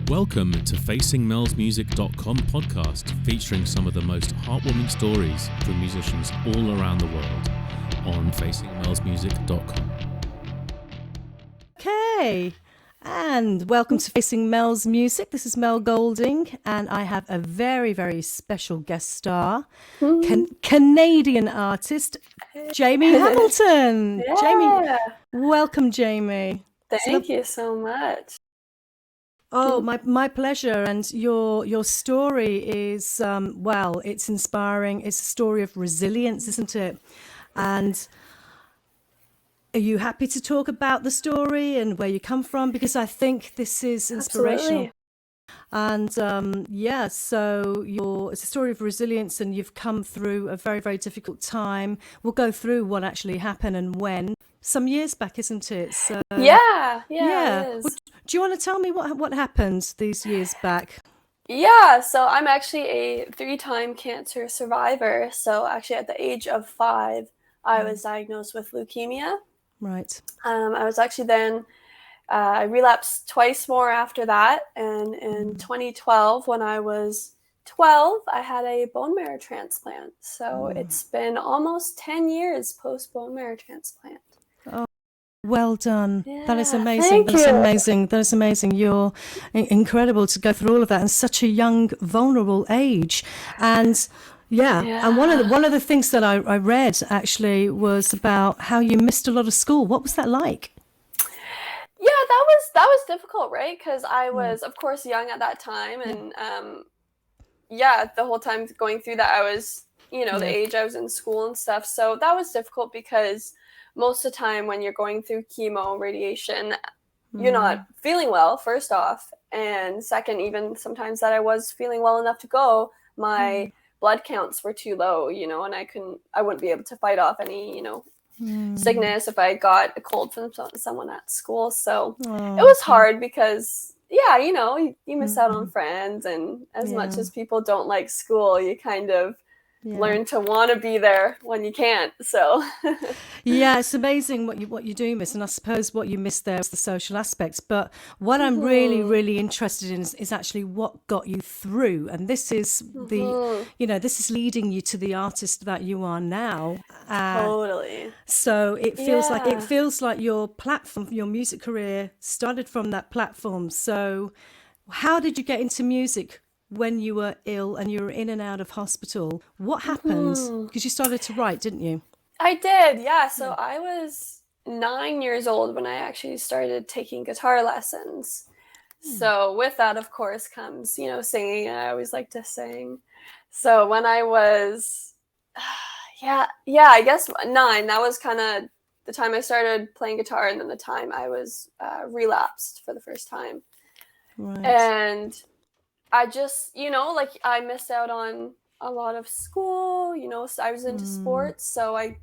Welcome to FacingMelsMusic.com podcast, featuring some of the most heartwarming stories from musicians all around the world on FacingMelsMusic.com. Okay, and welcome to Facing Mel's Music. This is Mel Golding, and I have a very, very special guest star, Canadian artist, Jaimey Hamilton. Yeah. Jaimey, welcome, Jaimey. Thank you so much. Oh, my pleasure. And your story is, well, it's inspiring. It's a story of resilience, isn't it? And are you happy to talk about the story and where you come from? Because I think this is inspirational. Absolutely. And so it's a story of resilience, and you've come through a very, very difficult time. We'll go through what actually happened and when. Some years back, isn't it? So, Yeah, it is. Well, do you want to tell me what happened these years back? Yeah, so I'm actually a 3-time cancer survivor. So actually at the age of 5, I was diagnosed with leukemia. Right. I was actually then, I relapsed twice more after that. And in 2012, when I was 12, I had a bone marrow transplant. So it's been almost 10 years post bone marrow transplant. Well done. Yeah, That is amazing. thank That's you. amazing. That is amazing. You're incredible to go through all of that in such a young, vulnerable age. And and one of the things that I read actually was about how you missed a lot of school. What was that like? Yeah, that was difficult, right? Because I was, of course, young at that time, and the whole time going through that, I was, the age I was in school and stuff. So that was difficult because most of the time when you're going through chemo, radiation, you're not feeling well, first off, and second, even sometimes that I was feeling well enough to go, my blood counts were too low, and I wouldn't be able to fight off any, sickness if I got a cold from someone at school. So it was hard because, you miss out on friends, and as much as people don't like school, you kind of learn to want to be there when you can't. So yeah, it's amazing what you do miss, and I suppose what you miss there is the social aspects. But what I'm really interested in is actually what got you through, and this is this is leading you to the artist that you are now. Totally. So it feels like your platform, your music career started from that platform. So how did you get into music when you were ill and you were in and out of hospital? What happened? Because you started to write, didn't you? I did, yeah. So I was 9 years old when I actually started taking guitar lessons. So with that, of course, comes, singing. I always like to sing. So when I was, I guess 9, that was kind of the time I started playing guitar, and then the time I was relapsed for the first time. Right. And I just, I missed out on a lot of school, so I was into sports, so I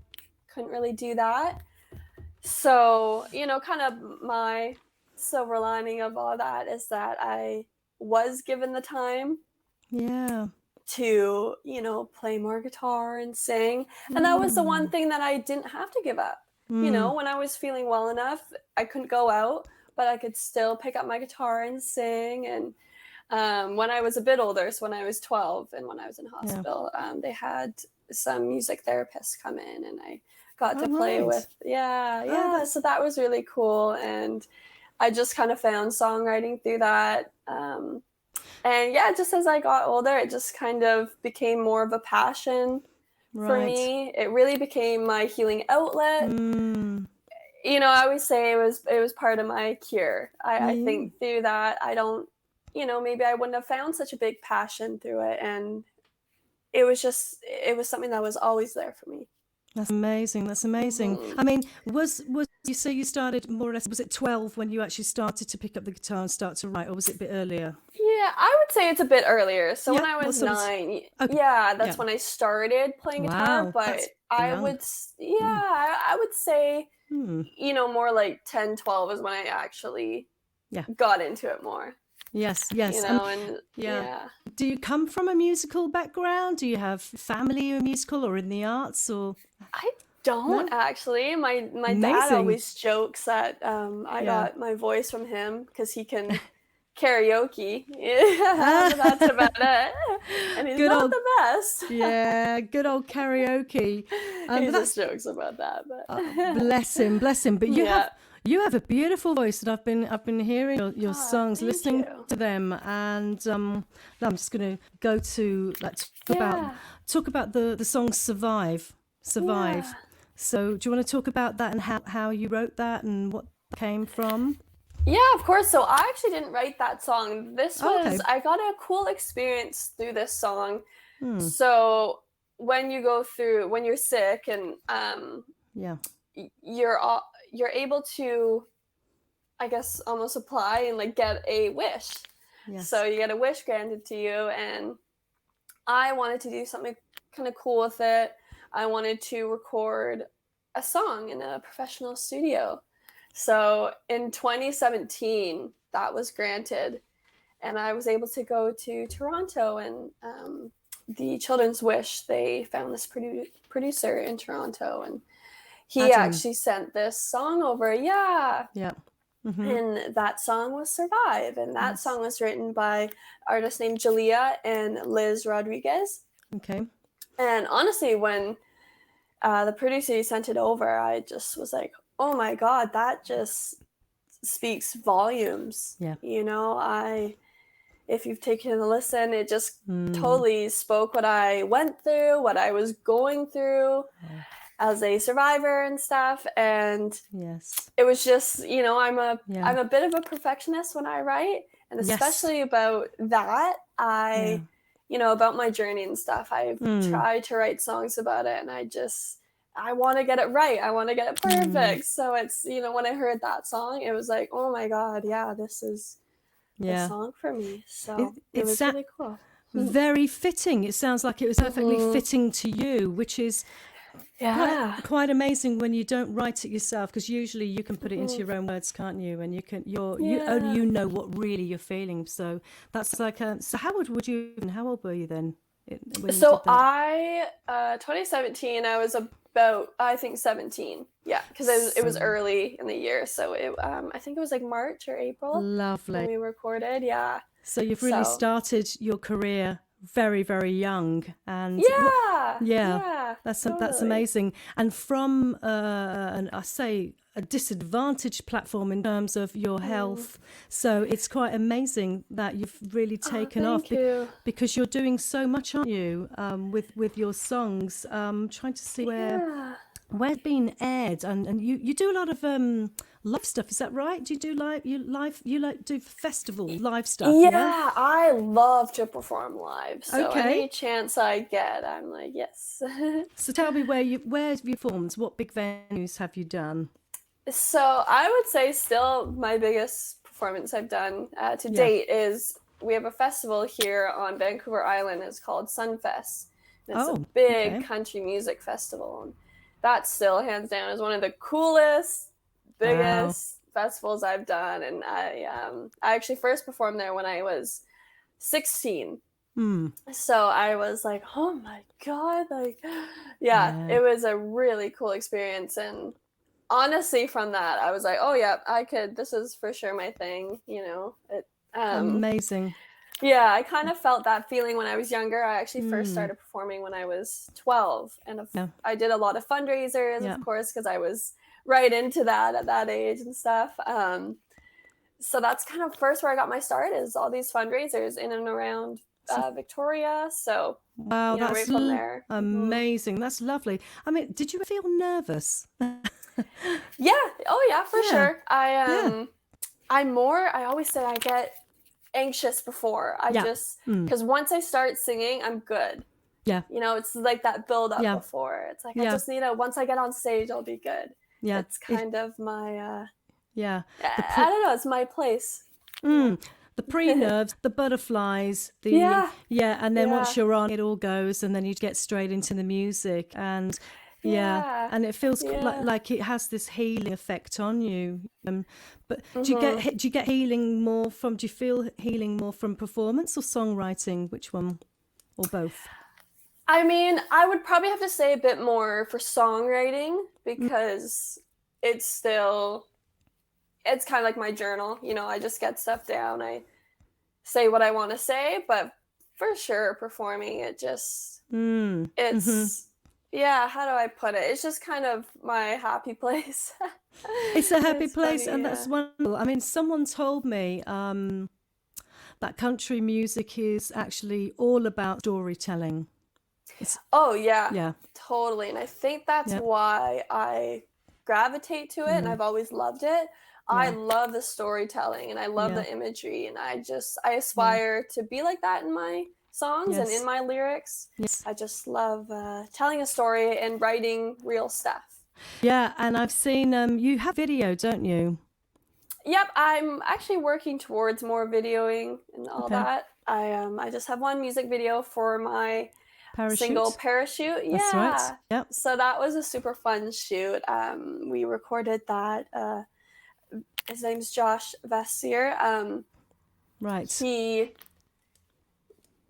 couldn't really do that. So, kind of my silver lining of all that is that I was given the time to, play more guitar and sing. And that was the one thing that I didn't have to give up. When I was feeling well enough, I couldn't go out, but I could still pick up my guitar and sing. And when I was a bit older, so when I was 12 and when I was in hospital, they had some music therapists come in, and I got to play with, so that was really cool. And I just kind of found songwriting through that. And just as I got older, it just kind of became more of a passion for me. It really became my healing outlet. I always say it was part of my cure. I think through that, I don't, maybe I wouldn't have found such a big passion through it. And it was something that was always there for me. That's amazing. That's amazing. I mean, was you say you started more or less, was it 12 when you actually started to pick up the guitar and start to write, or was it a bit earlier? Yeah, I would say it's a bit earlier. So when I was 9, that's when I started playing guitar. But I would say, more like 10, 12 is when I actually got into it more. Yes. Do you come from a musical background? Do you have family who are musical or in the arts? Or I don't actually. My dad always jokes that I got my voice from him because he can karaoke. Yeah, that's about it. And he's Good not old- the best. Yeah, good old karaoke. He But just jokes about that. But bless him, bless him. But Yeah. you have a beautiful voice, and I've been hearing your songs, thank listening you. to them, and I'm just going to go to Yeah. talk about the song Survive. Yeah. So do you want to talk about that and how you wrote that and what came from? Yeah, of course. So I actually didn't write that song. This Oh, was, okay. I got a cool experience through this song. Hmm. So when you're sick and Yeah. you're able to, I guess, almost apply and like get a wish. Yes. So you get a wish granted to you, and I wanted to do something kind of cool with it. I wanted to record a song in a professional studio. So in 2017, that was granted, and I was able to go to Toronto, and the Children's Wish, they found this producer in Toronto, and he Adam. actually sent this song over. Yeah. Yeah. Mm-hmm. And that song was Survive. And that Yes. song was written by artists named Jalea and Liz Rodriguez. Okay. And honestly, when the producer sent it over, I just was like, oh my God, that just speaks volumes. Yeah. You know, if you've taken a listen, it just totally spoke what I went through, what I was going through as a survivor and stuff. And Yes. it was just, you know, I'm a bit of a perfectionist when I write, and especially about that. You know, about my journey and stuff. I've tried to write songs about it, and I want to get it right. I want to get it perfect. So it's, you know, when I heard that song, it was like, oh my God, yeah, this is the song for me. So it was really cool. Very fitting. It sounds like it was perfectly fitting to you, which is quite amazing when you don't write it yourself, because usually you can put it into your own words, can't you? And you only you know what really you're feeling. So that's like so how old were you then? So I 2017, I was about, I think 17. Yeah, because it was early in the year. So I think it was like March or April. Lovely. When we recorded. Yeah. So you've really started your career very, very young, and that's amazing. And from I say a disadvantaged platform in terms of your health, so it's quite amazing that you've really taken off because you're doing so much, aren't you? With your songs, trying to see where it's been aired, and you do a lot of live stuff. Is that right? Do you do do festival live stuff? Yeah, I love to perform live. So any chance I get, I'm like, yes. So tell me where have you performed? What big venues have you done? So I would say still my biggest performance I've done to date is, we have a festival here on Vancouver Island. It's called Sunfest. It's a big country music festival. And that still, hands down, is one of the coolest, biggest festivals I've done. And I actually first performed there when I was 16. So I was like, oh my God, like, it was a really cool experience. And honestly, from that, I was like, oh yeah, this is for sure my thing, you know. Amazing. Yeah, I kind of felt that feeling when I was younger. I actually first started performing when I was 12, and I did a lot of fundraisers, of course, because I was right into that at that age and stuff. So that's kind of first where I got my start, is all these fundraisers in and around Victoria. So wow, that's right from there. Amazing. That's lovely. I mean, did you feel nervous? Yeah. Oh yeah, for sure. I always say I get anxious before I just, because once I start singing, I'm good. You know, it's like that build up before. It's like I just need once I get on stage, I'll be good. It's kind of my I don't know, it's my place. The pre-nerves, the butterflies, and then once you're on, it all goes, and then you get straight into the music, and and it feels like it has this healing effect on you. But do you get healing more from? Do you feel healing more from performance or songwriting? Which one, or both? I mean, I would probably have to say a bit more for songwriting, because it's kind of like my journal. You know, I just get stuff down. say what I want to say, but for sure performing it just it's yeah, how do I put it? It's just kind of my happy place. It's a happy It's place, funny, and yeah. that's wonderful. I mean, someone told me that country music is actually all about storytelling. Oh yeah, Yeah, totally. And I think that's yeah, why I gravitate to it and I've always loved it. I yeah, love the storytelling and I love yeah, the imagery and I yeah. aspire to be like that in my songs and in Yes, my lyrics. yes. I just love telling a story and writing real stuff. Yeah, and I've seen you have video, don't you? Yep, I'm actually working towards more videoing and all Okay. that. I just have one music video for my single Parachute. Parachute. That's right. Yeah. Yep. So that was a super fun shoot. We recorded that. His name's Josh Vessier. Right. He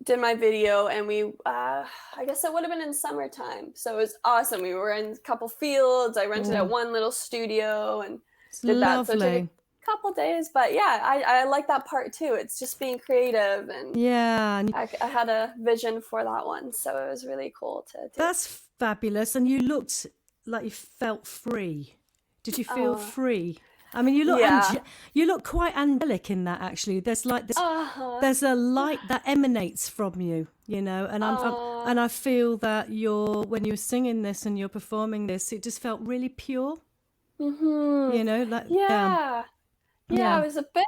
did my video and we I guess it would have been in summertime. So it was awesome. We were in a couple fields. I rented out one little studio and It's did that. So it took lovely. a couple days, but yeah, I like that part too. It's just being creative and Yeah, and I had a vision for that one. So it was really cool to do. that's fabulous. And you looked like you felt free. Did you feel free? I mean, Yeah. you look quite angelic in that. Actually, there's like this. There's a light that emanates from you, you know. And and I feel that when you're singing this and you're performing this, it just felt really pure. You know, like Yeah. yeah. I was a bit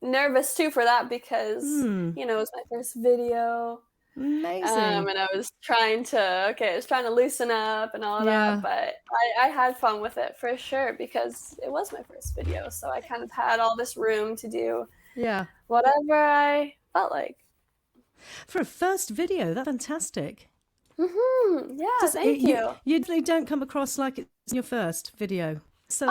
nervous too for that because you know, it was my first video. Amazing. And I was trying to loosen up and all Yeah. that, but I had fun with it for sure because it was my first video. So I kind of had all this room to do Yeah. whatever I felt like. For a first video, that's fantastic. Yeah, thank you. You don't come across like it's your first video. So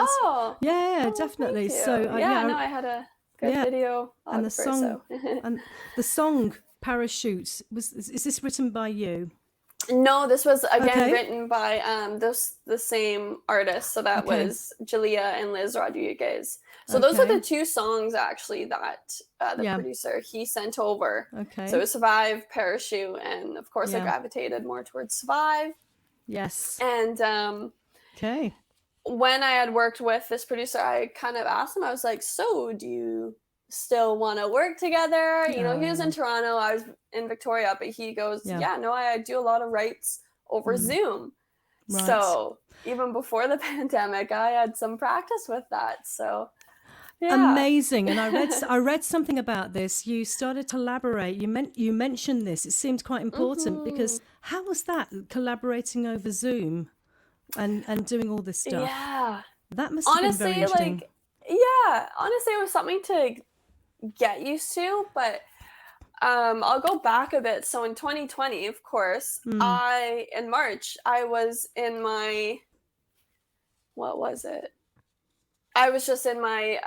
yeah, definitely. Thank you. So I had a good video. And the song and the song Parachute is this written by you? No, this was again written by the same artist. So that was Julia and Liz Rodriguez. So those are the two songs actually that the producer he sent over. Okay. So it was Survive, Parachute, and of course I gravitated more towards Survive. Yes. And when I had worked with this producer, I kind of asked him, I was like, so do you still want to work together? You know, he was in Toronto, I was in Victoria, but he goes, no, I do a lot of writes over Zoom. Right. So even before the pandemic, I had some practice with that. So amazing. And I read something about this. You started to collaborate. You mentioned this. It seemed quite important because how was that, collaborating over Zoom and doing all this stuff? Yeah. That must have been very interesting. Honestly, it was something to get used to, but I'll go back a bit. So in 2020, of course, in March, I was in my, I was just in my,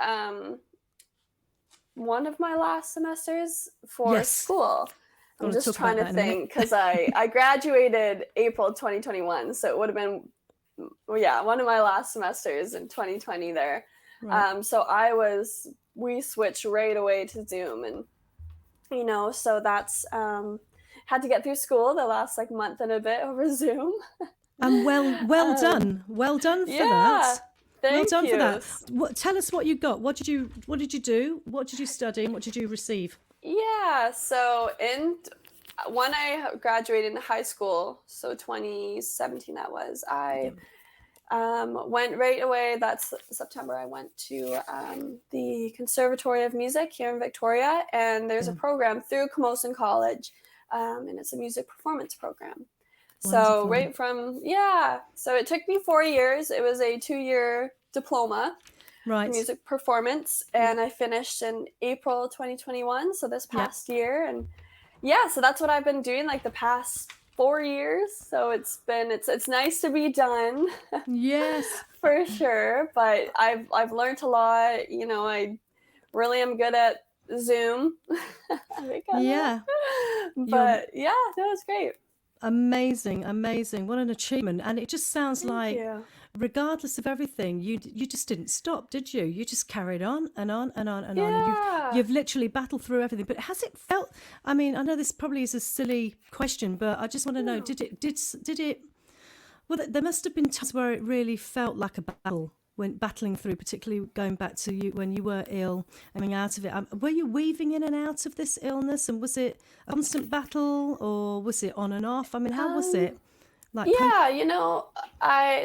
one of my last semesters for school. I'm just trying to think because I graduated April 2021. So it would have been, one of my last semesters in 2020 there. Right. So we switched right away to Zoom and, you know, so that's, had to get through school the last like month and a bit over Zoom. And well done for that. Thank you. For that. Tell us what you got. What did you do? What did you study? And what did you receive? Yeah. So when I graduated in high school, so 2017 that was, I went right away. That's September. I went to the Conservatory of Music here in Victoria, and there's a program through Camosun College, and it's a music performance program. So right from, so it took me 4 years. It was a 2-year diploma, music performance, and I finished in April 2021, so this past year. And so that's what I've been doing like the past 4 years. So it's nice to be done. Yes. For sure. But I've learned a lot. You know, I really am good at Zoom. But no, it's great. Amazing. What an achievement. And it just sounds like regardless of everything, you just didn't stop, did you? You just carried on and on and on and on, and Yeah. you've literally battled through everything. But has it felt? I mean, I know this probably is a silly question, but I just want to know: did it? Well, there must have been times where it really felt like a battle when battling through, particularly going back to you when you were ill, coming out of it. Were you weaving in and out of this illness, and was it a constant battle, or was it on and off? I mean, how was it? Like, Yeah,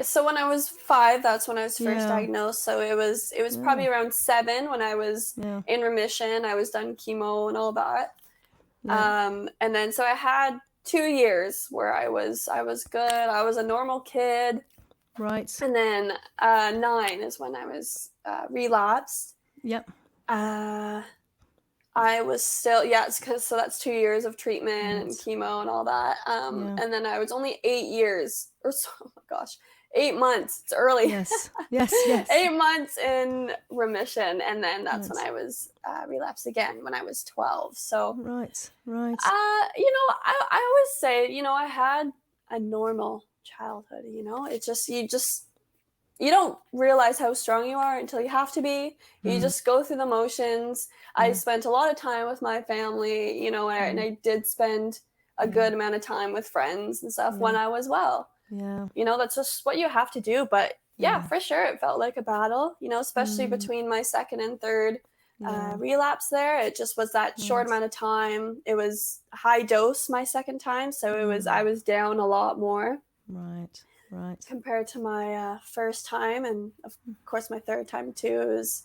so when I was 5, that's when I was first Yeah. diagnosed. So it was probably around 7 when I was Yeah. in remission. I was done chemo and all that. Yeah. And then so I had 2 years where I was good. I was a normal kid. Right. And then 9 is when I was relapsed. Yep. I was still, so that's 2 years of treatment and chemo and all that. And then I was only 8 years or so, oh my gosh, 8 months. It's early. Yes. Yes. 8 months in remission. And then that's when I was relapsed again when I was 12. So, Right. I always say, I had a normal childhood, it's just, you don't realize how strong you are until you have to be. You just go through the motions. I spent a lot of time with my family, and I did spend a good amount of time with friends and stuff when I was well. Yeah. That's just what you have to do. But yeah, for sure, it felt like a battle, especially between my second and third relapse there. It just was that short amount of time. It was high dose my second time. So I was down a lot more. Right. Compared to my first time, and of course my third time too. It was,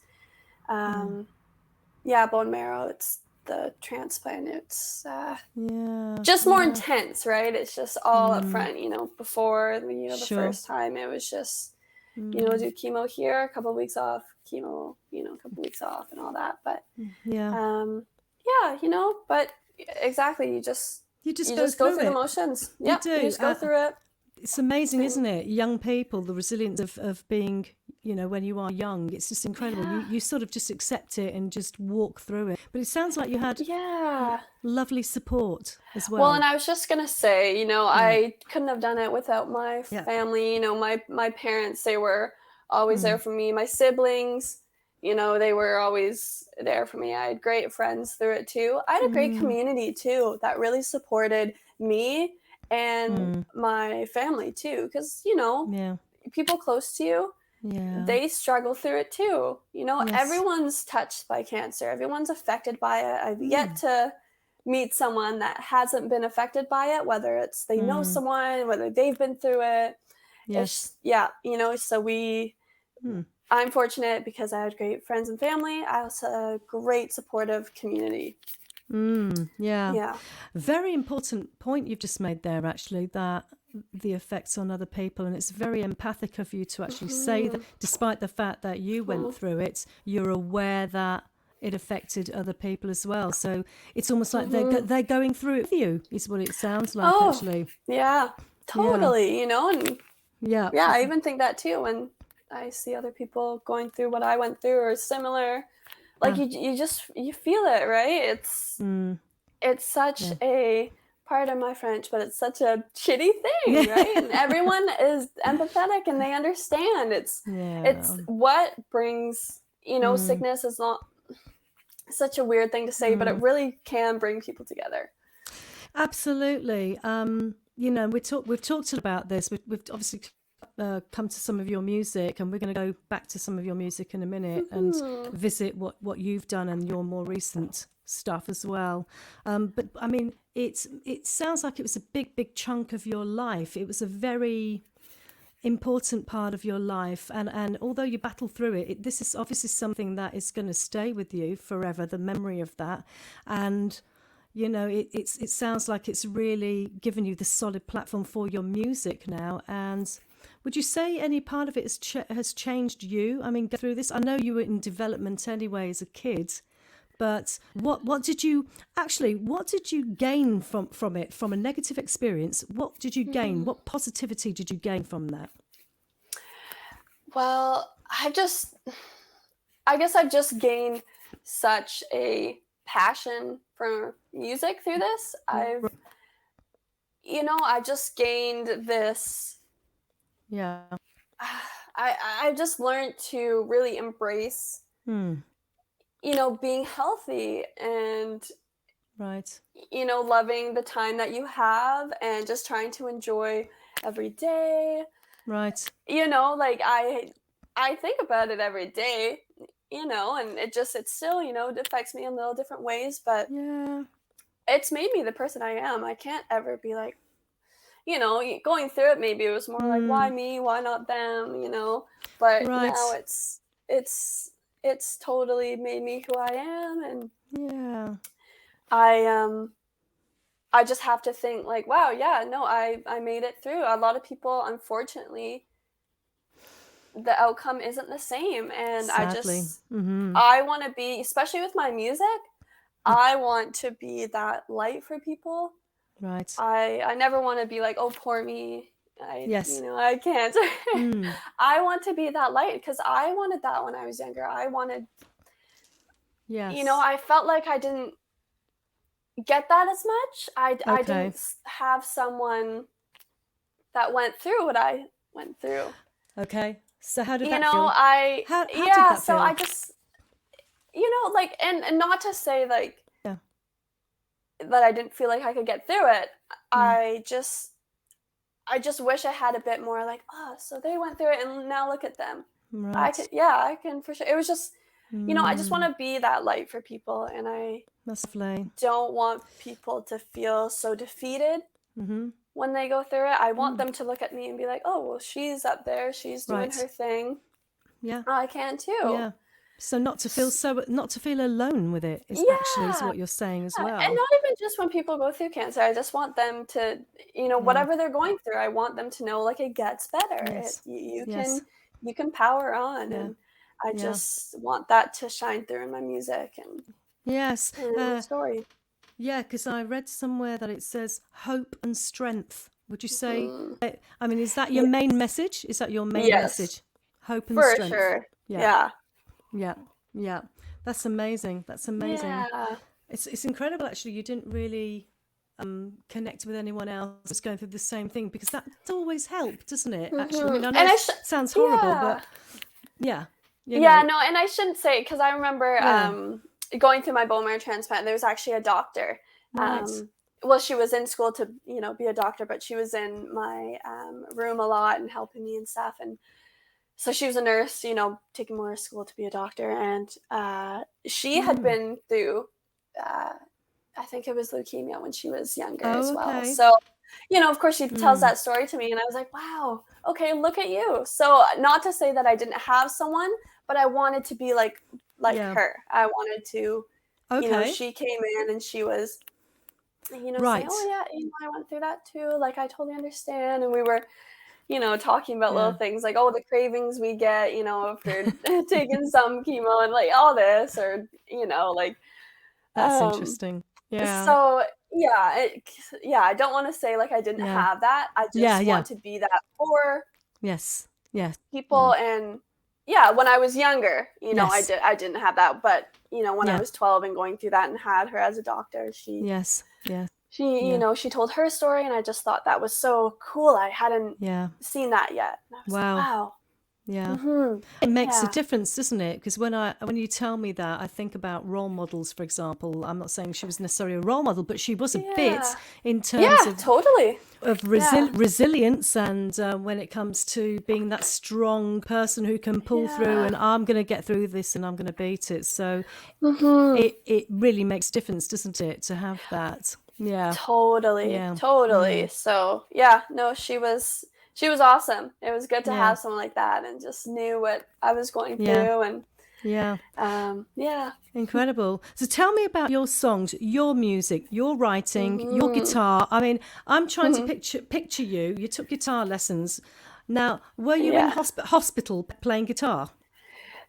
bone marrow. It's the transplant. It's just more intense, right? It's just all up front. Before the first time, it was just do chemo here, a couple of weeks off, chemo, a couple of weeks off, and all that. But but exactly, you just go through the motions. Yeah, you just go through it. It's amazing, isn't it? Young people, the resilience of being, when you are young, it's just incredible. You sort of just accept it and just walk through it. But it sounds like you had lovely support as well. Well, and I was just going to say, I couldn't have done it without my family. My parents, they were always there for me. My siblings, they were always there for me. I had great friends through it too. I had a great community too that really supported me and my family too, because people close to you, they struggle through it too. Everyone's touched by cancer, everyone's affected by it. I've yet to meet someone that hasn't been affected by it, whether it's they know someone, whether they've been through it. So I'm fortunate because I had great friends and family. I also had a great supportive community. Very important point you've just made there, actually, that the effects on other people, and it's very empathic of you to actually say that despite the fact that you went through it, you're aware that it affected other people as well. So it's almost like they're going through it with you, is what it sounds like, actually. Totally. And I I even think that too when I see other people going through what I went through or similar. Like you feel it, right? It's such a, pardon my French, but it's such a shitty thing, right? And everyone is empathetic and they understand. It's what brings, sickness is not such a weird thing to say, but it really can bring people together. Absolutely. We've talked about this. We've obviously come to some of your music, and we're going to go back to some of your music in a minute and visit what you've done and your more recent stuff as well. But I mean, it sounds like it was a big chunk of your life. It was a very important part of your life, and although you battle through it, this is obviously something that is going to stay with you forever, the memory of that. And it sounds like it's really given you the solid platform for your music now. And would you say any part of it has changed you? I mean, go through this. I know you were in development anyway as a kid, but what did you gain from it, from a negative experience? What did you gain? What positivity did you gain from that? Well, I guess I've just gained such a passion for music through this. I just gained this I've just learned to really embrace, Hmm. being healthy and, Right. loving the time that you have and just trying to enjoy every day. Right. Like I think about it every day, and it still, it affects me in little different ways, but Yeah. it's made me the person I am. I can't ever be like, going through it, maybe it was more like, why Hmm. me? Why not them? But now Right. it's totally made me who I am, and Yeah. I I just have to think like, wow, yeah, no, I made it through. A lot of people, unfortunately, the outcome isn't the same, and Sadly. Mm-hmm. I want to be, especially with my music, I want to be that light for people. Right. I never want to be like, oh, poor me. Yes. I can't. Mm. I want to be that light because I wanted that when I was younger. I wanted, Yes. I felt like I didn't get that as much. I Okay. didn't have someone that went through what I went through. Okay. So how did that feel? How did Yeah, that so I feel? just, like, and not to say like Yeah. that I didn't feel like I could get through it. Mm. I just I just wish I had a bit more like, oh, so they went through it and now look at them. Right. I can for sure. It was just, I just want Mm. to be that light for people, and I That's lovely. don't want people to feel so defeated Mm-hmm. when they go through it. I want Mm. them to look at me and be like, oh, well, she's up there, she's doing Right. her thing. Yeah. I can too. Yeah. So not to feel alone with it is Yeah. what you're saying as And well. not even just when people go through cancer. I just want them to, Yeah. whatever they're going through, I want them to know like it gets better. Yes. You can Yes. power on, Yeah. and I Yeah. just want that to shine through in my music Yes. and in my story. Yeah, because I read somewhere that it says hope and strength. Would you say, Mhm. I mean, is that your Yeah. main message? Is that your main Yes, message? Hope and for strength. sure. Yeah. Yeah. Yeah. Yeah. That's amazing. That's amazing. Yeah. It's incredible, actually. You didn't really connect with anyone else that's going through the same thing, because that always helps, doesn't it? Actually, I mean, I know And it sounds horrible, yeah. but yeah, Yeah, no, and I shouldn't say, because I remember yeah, going through my bone marrow transplant. There was actually a doctor. right. Well, she was in school to be a doctor, but she was in my room a lot and helping me and stuff. And so she was a nurse, taking more school to be a doctor, and she had Mm. been through. Uh, I think it was leukemia when she was younger as Oh, well. okay. So, of course, she tells Mm. that story to me, and I was like, wow, okay, look at you. So, not to say that I didn't have someone, but I wanted to be like Yeah. her. I wanted to, Okay. she came in and she was, saying, oh Right. yeah, I went through that too. Like, I totally understand. And we were, talking about little Yeah. things like, oh, the cravings we get, if you're taking some chemo and like all this, or, like, That's um, interesting. Yeah. so yeah, I don't want to say like I didn't Yeah. have that. I Yeah. just Yeah. want to be that for Yes. Yes. Yeah. people. And yeah, when I was younger, Yes. I didn't have that, but when I Yeah. was 12 and going through that and had her as a doctor, Yes. Yes. she Yeah. she told her story, and I just thought that was so cool. I hadn't Yeah. seen that yet. And I was like, Wow. wow. Yeah. Mhm. It makes a Yeah. difference, doesn't it? Because when you tell me that, I think about role models, for example. I'm not saying she was necessarily a role model, but she was a bit Yeah. in terms Yeah, of totally. Yeah. resilience, and when it comes to being that strong person who can pull through, Yeah. and I'm going to get through this and I'm going to beat it. So Mhm. it really makes a difference, doesn't it, to have that? Yeah. Totally, Yeah. totally. Mm. So yeah, no, she was awesome. It was good to Yeah. have someone like that and just knew what I was going Yeah. through, and Yeah. yeah. Incredible. So tell me about your songs, your music, your writing, your Mhm. guitar. I mean, I'm trying to Mhm. picture you. You took guitar lessons. Now, were you in Yeah. hospital playing guitar?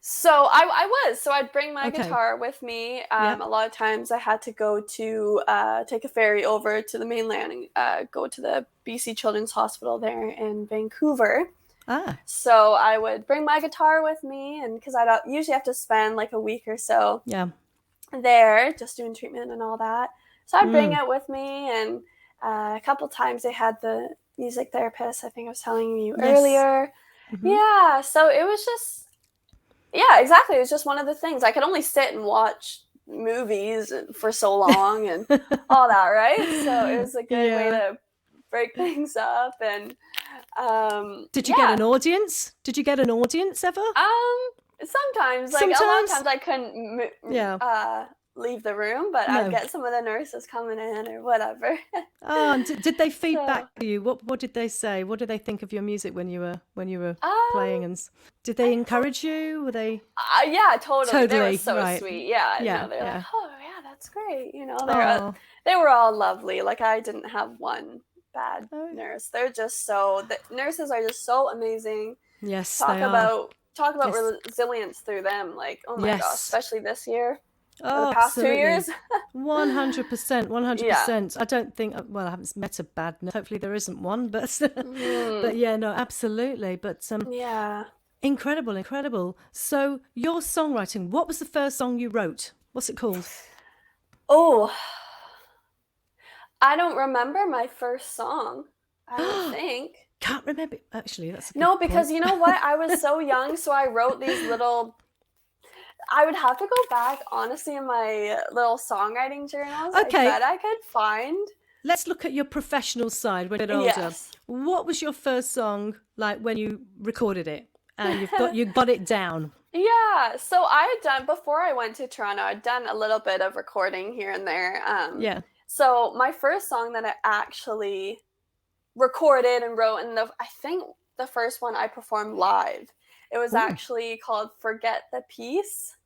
So I was. So I'd bring my Okay. guitar with me. Yeah. A lot of times I had to go to take a ferry over to the mainland and go to the BC Children's Hospital there in Vancouver. Ah. So I would bring my guitar with me, and because I usually have to spend like a week or so Yeah. there just doing treatment and all that. So I bring Mm. it with me, and a couple times they had the music therapist, I think I was telling you Yes. earlier. Yeah, so it was just, yeah, exactly. It was just one of the things. I could only sit and watch movies for so long and all that, right? So it was a good way Yeah. to break things up. And Did you get yeah, an audience? Did you get an audience ever? sometimes, like a lot of Sometimes? times I couldn't Yeah. leave the room, but I'd No. get some of the nurses coming in or whatever. Oh, and did they feedback So, to you? What did they say? What did they think of your music when you were playing? um, And did they encourage you? Were they yeah, totally. They were totally so right? sweet. Yeah, Yeah, no, they're like, yeah. oh yeah, that's great. Oh, They were all lovely. Like I didn't have one bad oh, nurse. They're just the nurses are just so amazing. yes, Talk they are. about Yes, resilience through them. Like, oh my gosh, yes. especially this year or the Oh, past 2 absolutely. years. 100%, Yeah. 100%. I don't think, well, I haven't met a bad nurse. Hopefully there isn't one, but Mm, but yeah, no, absolutely. But yeah. incredible, incredible. So your songwriting, what was the first song you wrote? What's it called? Oh, I don't remember my first song. I don't think. Can't remember. Actually, that's a No, good because point. you know what? I was so young, so I wrote these little. I would have to go back, honestly, in my little songwriting journals. I Okay, bet I could find. let's look at your professional side when you're older. Yes. What was your first song like when you recorded it and you got it down? Yeah, so I had done before I went to Toronto, I'd done a little bit of recording here and there. Yeah. So my first song that I actually recorded and wrote, and I think the first one I performed live. It was Ooh, actually called "Forget the Peace."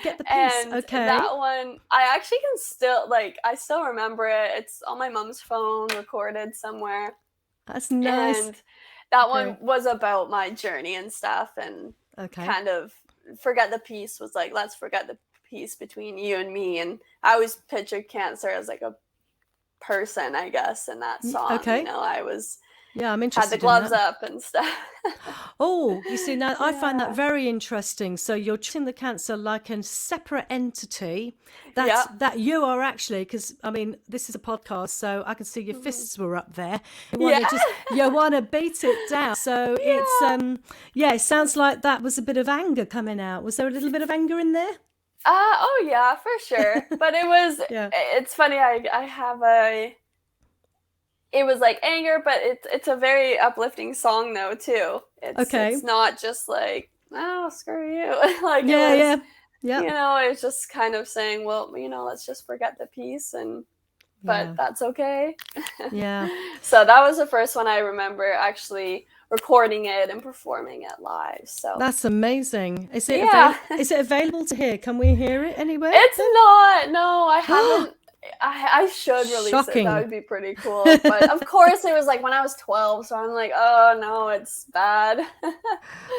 get the piece. And Okay. that one, I actually can still I still remember it. It's on my mom's phone, recorded somewhere. That's nice. And that one Okay. was about my journey and stuff, and Okay. kind of forget the peace was like, let's forget the peace between you and me. And I always pictured cancer as like a person, I guess, in that song. Okay. I was Yeah, I'm had the interested in gloves that. up and stuff. Oh, you see, now I find that Yeah. very interesting. So you're treating the cancer like a separate entity Yeah. that you are actually, because I mean, this is a podcast, so I can see your fists were up there. Yeah. You want to beat it down. So it's Yeah. yeah, it sounds like that was a bit of anger coming out. Was there a little bit of anger in there? Oh yeah, for sure. But Yeah. it's funny. I have it was like anger, but it's a very uplifting song though too. Okay. It's not just like, oh, screw you. Like it Yeah, was, yeah. Yeah. it's just kind of saying, well, let's just forget the peace, but Yeah. that's okay. Yeah. So that was the first one I remember actually recording it and performing it live. So That's amazing. yeah. Is it available to hear? Can we hear it anywhere? It's not. No, I haven't. I should release it. Shocking. That would be pretty cool. But of course, it was like when I was 12, so I'm like, oh no, it's bad.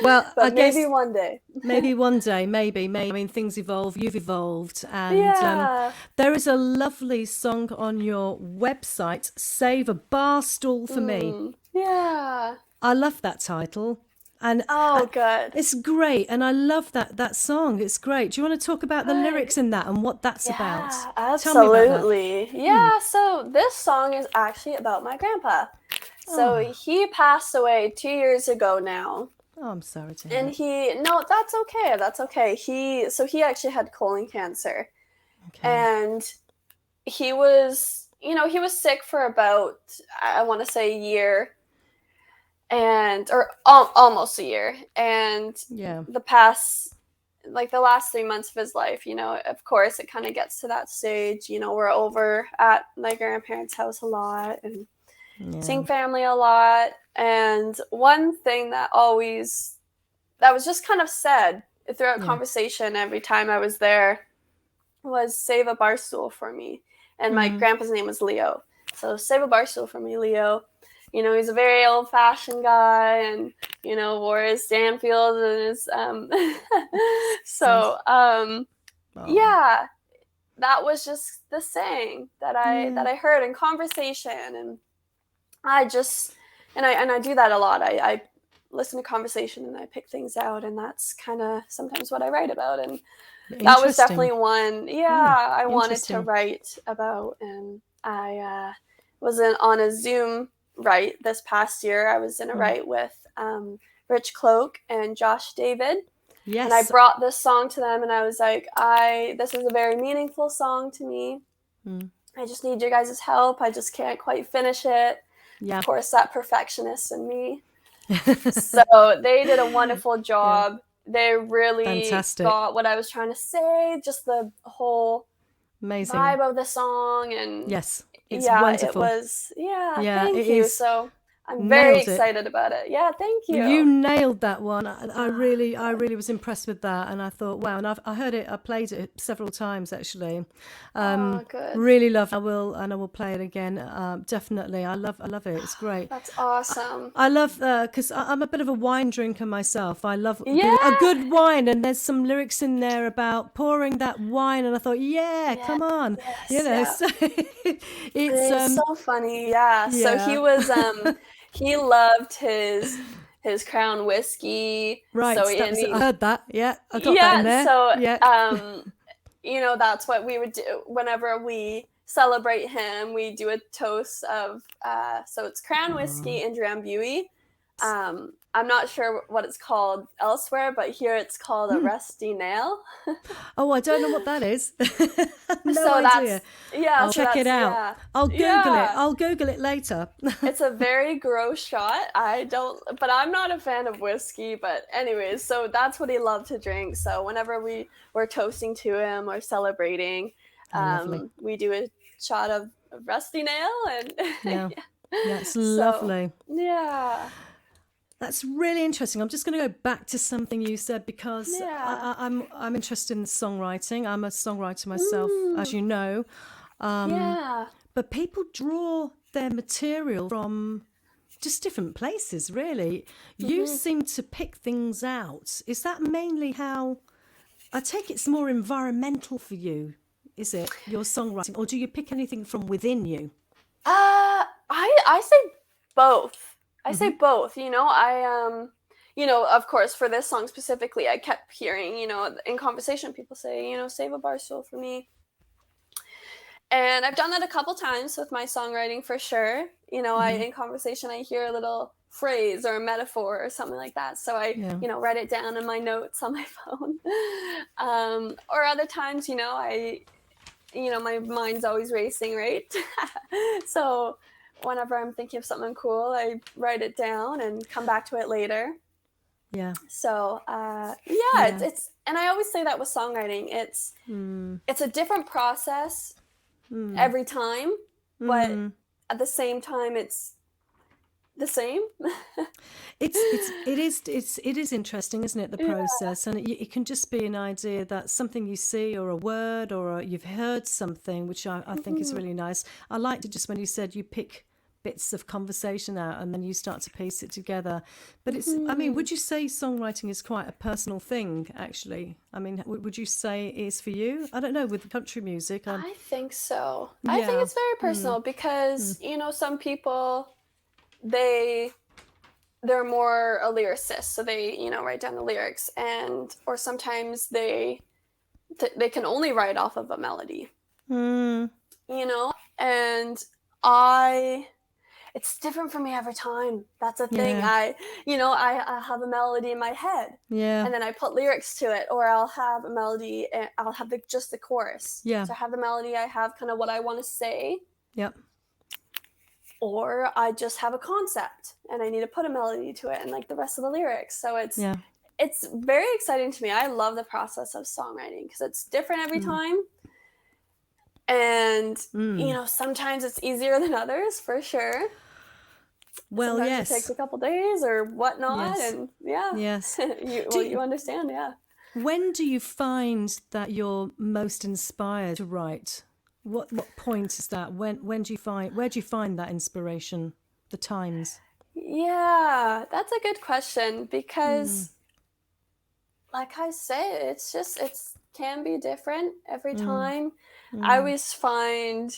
Well, but I guess maybe one day. maybe one day, maybe. I mean, things evolve. You've evolved, and Yeah. there is a lovely song on your website, "Save a Bar Stool for Me." Yeah. I love that title, and Oh, good. it's great. And I love that song. It's great. Do you want to talk about the lyrics in that and what that's about? Yeah, Tell me about that. absolutely. Yeah, so this song is actually about my grandpa. So he passed away 2 years ago now. Oh, I'm sorry to hear. And no, that's okay. That's okay. He actually had colon cancer. Okay. And he was sick for about, I want to say, a year, or almost a year. And Yeah. the last 3 months of his life, of course, it kind of gets to that stage. We're over at my grandparents' house a lot and seeing family a lot. And one thing that was just kind of said throughout conversation every time I was there was, save a bar stool for me. And my grandpa's name was Leo. So save a bar stool for me, Leo. He's a very old-fashioned guy, and wore his Stanfield and his yeah, that was just the saying that I heard in conversation. And I just and I do that a lot. I listen to conversation and I pick things out, and that's kind of sometimes what I write about. And that was definitely one I wanted to write about. And I was on a Zoom write this past year. I was in a write with Rich Cloak and Josh David. Yes. And I brought this song to them, and I was like, this is a very meaningful song to me. I just need your guys' help. I just can't quite finish it. Yeah. Of course, that perfectionist in me. So they did a wonderful job. They really Fantastic. got what I was trying to say, just the whole amazing vibe of the song. And yes, it's yeah, wonderful. it was, Yeah, thank it you. is. So I'm Nailed very it. excited about it. Yeah, thank you. You nailed that one. I really was impressed with that, and I thought, wow. And I heard it. I played it several times actually. Good. Really love. I will play it again. Definitely. I love it. It's great. That's awesome. I love because I'm a bit of a wine drinker myself. I love Yeah. a good wine, and there's some lyrics in there about pouring that wine, and I thought, come on, Yes, So it's so funny. Yeah. So he was he loved his Crown whiskey. Right. So I heard that. Yeah, I got that in there. So you know, that's what we would do whenever we celebrate him. We do a toast of so it's Crown whiskey and Drambuie. I'm not sure what it's called elsewhere, but here it's called a rusty nail. Oh, I don't know what that is. No so idea. I'll so check it out. Yeah. I'll Google it. I'll Google it later. It's a very gross shot. But I'm not a fan of whiskey. But anyways, so that's what he loved to drink. So whenever we were toasting to him or celebrating, we do a shot of rusty nail. And yeah, it's lovely. Yeah. That's really interesting. I'm just going to go back to something you said because I'm interested in songwriting. I'm a songwriter myself, as you know. But people draw their material from just different places, really. You seem to pick things out. Is that mainly how? I take it's more environmental for you, is it? Your songwriting, or do you pick anything from within you? I say both. I say both, you know, you know, of course, for this song specifically, I kept hearing, you know, in conversation, people say, you know, save a bar stool for me. And I've done that a couple times with my songwriting for sure. You know, in conversation, I hear a little phrase or a metaphor or something like that. So I, you know, write it down in my notes on my phone. Or other times, you know, my mind's always racing, right? So whenever I'm thinking of something cool, I write it down and come back to it later. Yeah. So, it's and I always say that with songwriting, it's a different process every time, but at the same time, it's the same. It is interesting, isn't it? The process, and it can just be an idea that something you see, or a word, or you've heard something, which I think is really nice. I liked it just when you said you pick bits of conversation out and then you start to piece it together. But it's, I mean, would you say songwriting is quite a personal thing, actually? I mean, would you say it is for you? I don't know, with country music. I think so. I think it's very personal because, you know, some people, they're more a lyricist, so they, you know, write down the lyrics, or sometimes they can only write off of a melody, you know, and it's different for me every time. That's a thing. I have a melody in my head, and then I put lyrics to it, or I'll have a melody and I'll have just the chorus. So I have the melody, I have kind of what I want to say. Or I just have a concept and I need to put a melody to it and like the rest of the lyrics. So it's very exciting to me. I love the process of songwriting because it's different every time. And, you know, sometimes it's easier than others, for sure. Well, sometimes it takes a couple days or whatnot. And you understand, When do you find that you're most inspired to write? What point is that? Where do you find that inspiration? The times? Yeah, that's a good question because, like I say, it can be different every time. I always find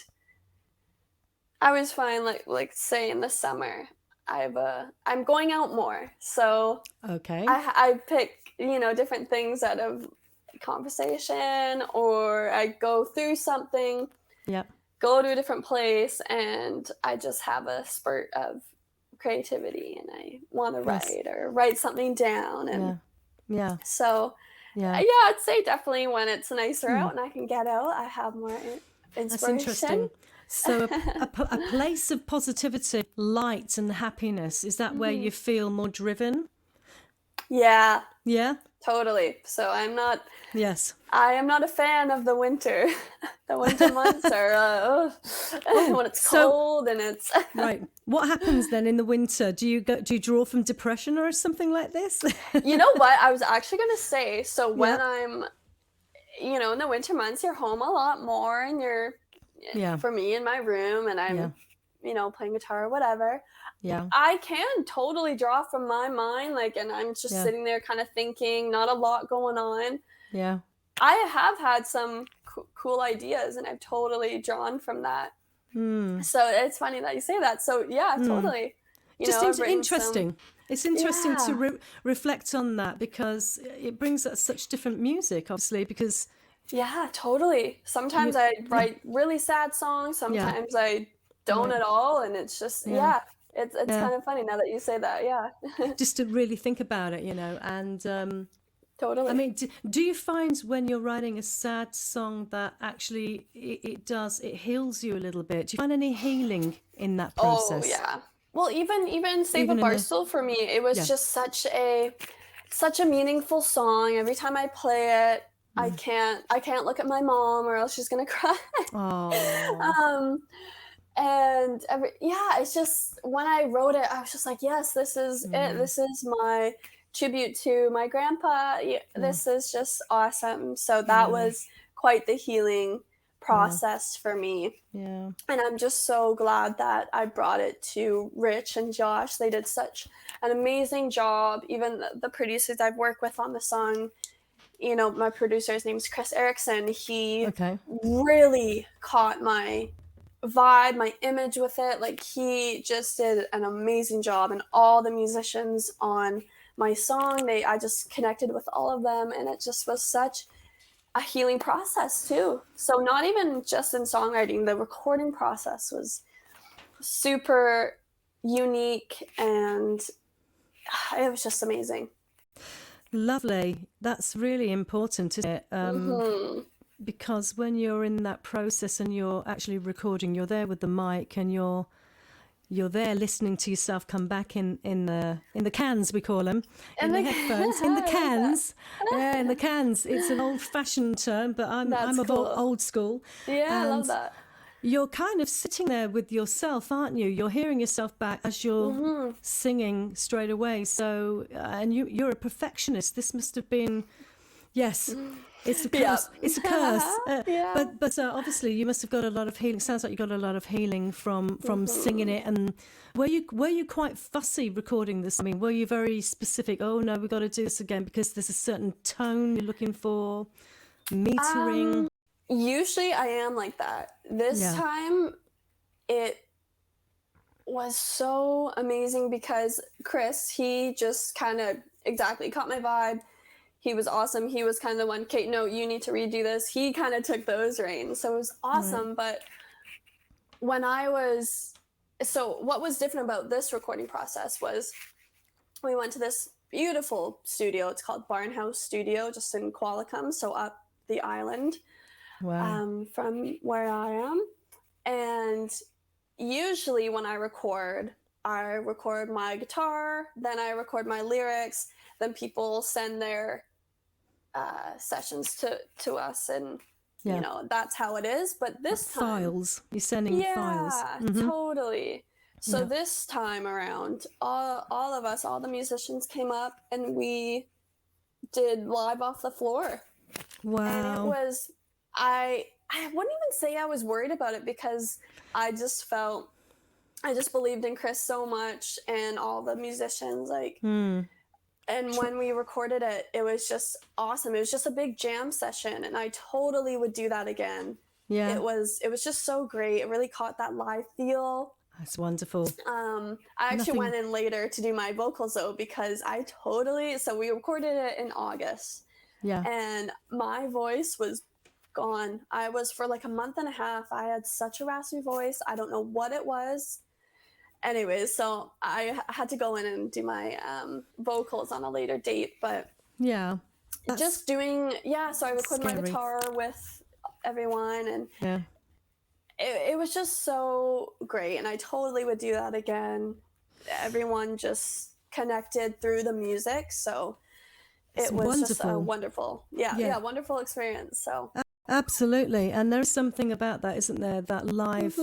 like say in the summer, I'm going out more, so I pick, you know, different things out of conversation, or I go through something, go to a different place, and I just have a spurt of creativity and I want to Yes. write something down. And Yeah. so, Yeah. yeah, I'd say definitely when it's nicer out and I can get out, I have more That's inspiration. interesting. So a place of positivity, light and happiness, is that where you feel more driven? Yeah, Yeah? totally. So Yes. I am not a fan of the winter. The winter months are Oh, when it's so cold and it's right. What happens then in the winter? Do you draw from depression or something like this? You know what? I was actually gonna say, so Yeah. when I'm, in the winter months, you're home a lot more and Yeah. for me, in my room and Yeah. I'm, playing guitar or whatever. Yeah. I can totally draw from my mind, like, and I'm just Yeah. sitting there kind of thinking, not a lot going on. Yeah. I have had some cool ideas and I've totally drawn from that. Mm. So it's funny that you say that. So yeah, totally. Just I've written some, interesting. It's interesting to yeah. reflect on that because it brings us such different music, obviously, because Yeah, totally. Sometimes you, I yeah, write really sad songs, yeah, sometimes I don't right, at all, and it's just yeah, it's yeah. kind of funny now that you say that. Yeah. Just to really think about it, and I Totally. mean, do you find when you're writing a sad song that actually it heals you a little bit? Do you find any healing in that Oh, process? yeah. Well, even Save a Even in the Barstool for me, it was yeah, just such a meaningful song. Every time I play it, I can't look at my mom or else she's gonna cry. oh, um and yeah, it's just when I wrote it I was just like, yes, this is it, mm, this is my tribute to my grandpa. Yeah, yeah, this is just awesome. So that yeah, was quite the healing yeah, process for me, yeah, and I'm just so glad that I brought it to Rich and Josh. They did such an amazing job. Even the producers I've worked with on the song, my producer's name's Chris Erickson. He okay, really caught my vibe, my image with it. Like, he just did an amazing job, and all the musicians on my song, I just connected with all of them, and it just was such a healing process too. So not even just in songwriting, the recording process was super unique, and it was just amazing. lovely. That's really important, isn't it? Hmm. Because when you're in that process and you're actually recording, you're there with the mic and you're there listening to yourself come back in the cans, we call them, in And the like, headphones, in the I like that. cans. Yeah, in the cans. It's an old-fashioned term, but I'm That's of cool. old school. Yeah, I love And that. you're kind of sitting there with yourself, aren't you? You're hearing yourself back as you're Hmm. singing straight away. So, and you're a perfectionist. This must have been, yes, it's a Yep. curse. It's a curse. Yeah. But obviously you must have got a lot of healing. Sounds like you got a lot of healing from singing it. And were you quite fussy recording this? I mean, were you very specific? Oh no, we've got to do this again because there's a certain tone you're looking for, metering. Usually I am like that. This Yeah. time it was so amazing because Chris, he just kind of exactly caught my vibe. He was awesome. He was kind of the one, Kate, no, you need to redo this. He kind of took those reins. So it was Right. awesome. But so what was different about this recording process was we went to this beautiful studio. It's called Barnhouse Studio, just in Qualicum, so up the island Wow. from where I am. And usually when I record my guitar, then I record my lyrics, then people send their sessions to us, and Yeah. that's how it is. But this time, Files. You're sending files. yeah, Mm-hmm. totally. So Yeah. this time around, all of us, all the musicians came up and we did live off the floor. And it Wow. was, I wouldn't even say I was worried about it because I just believed in Chris so much and all the musicians, like, and when we recorded it, it was just awesome. It was just a big jam session, and I totally would do that again. Yeah. It was just so great. It really caught that live feel. That's wonderful. I actually went in later to do my vocals though, because so we recorded it in August. Yeah. And my voice was gone. For like a month and a half, I had such a raspy voice. I don't know what it was. anyways, so I had to go in and do my vocals on a later date, but Yeah. just doing, so I recorded my scary. guitar with everyone, and Yeah. it was just so great, and I totally would do that again. Everyone just connected through the music, so It's it was just a wonderful. wonderful, wonderful experience. So Absolutely. And there is something about that, isn't there? That live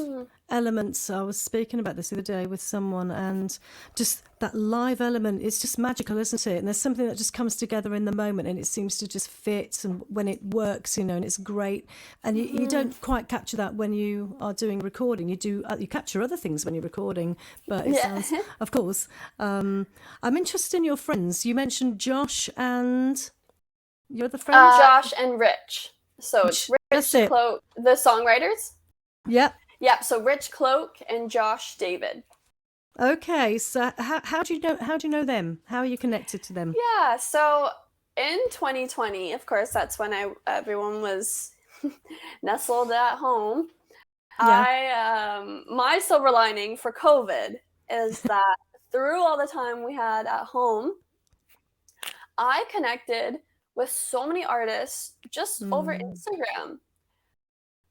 element. I was speaking about this the other day with someone, and just that live element is just magical, isn't it? And there's something that just comes together in the moment, and it seems to just fit, and when it works, you know, and it's great. And you don't quite capture that when you are doing recording. You do, you capture other things when you're recording, but it sounds, of course. I'm interested in your friends. You mentioned Josh and your other friend? Josh and Rich. So it's Rich Cloak, the songwriters. Yep. Yep. So Rich Cloak and Josh David. Okay. So how do you know them? How are you connected to them? Yeah. So in 2020, of course, that's when everyone was nestled at home. Yeah. My silver lining for COVID is that through all the time we had at home, I connected with so many artists just over Instagram.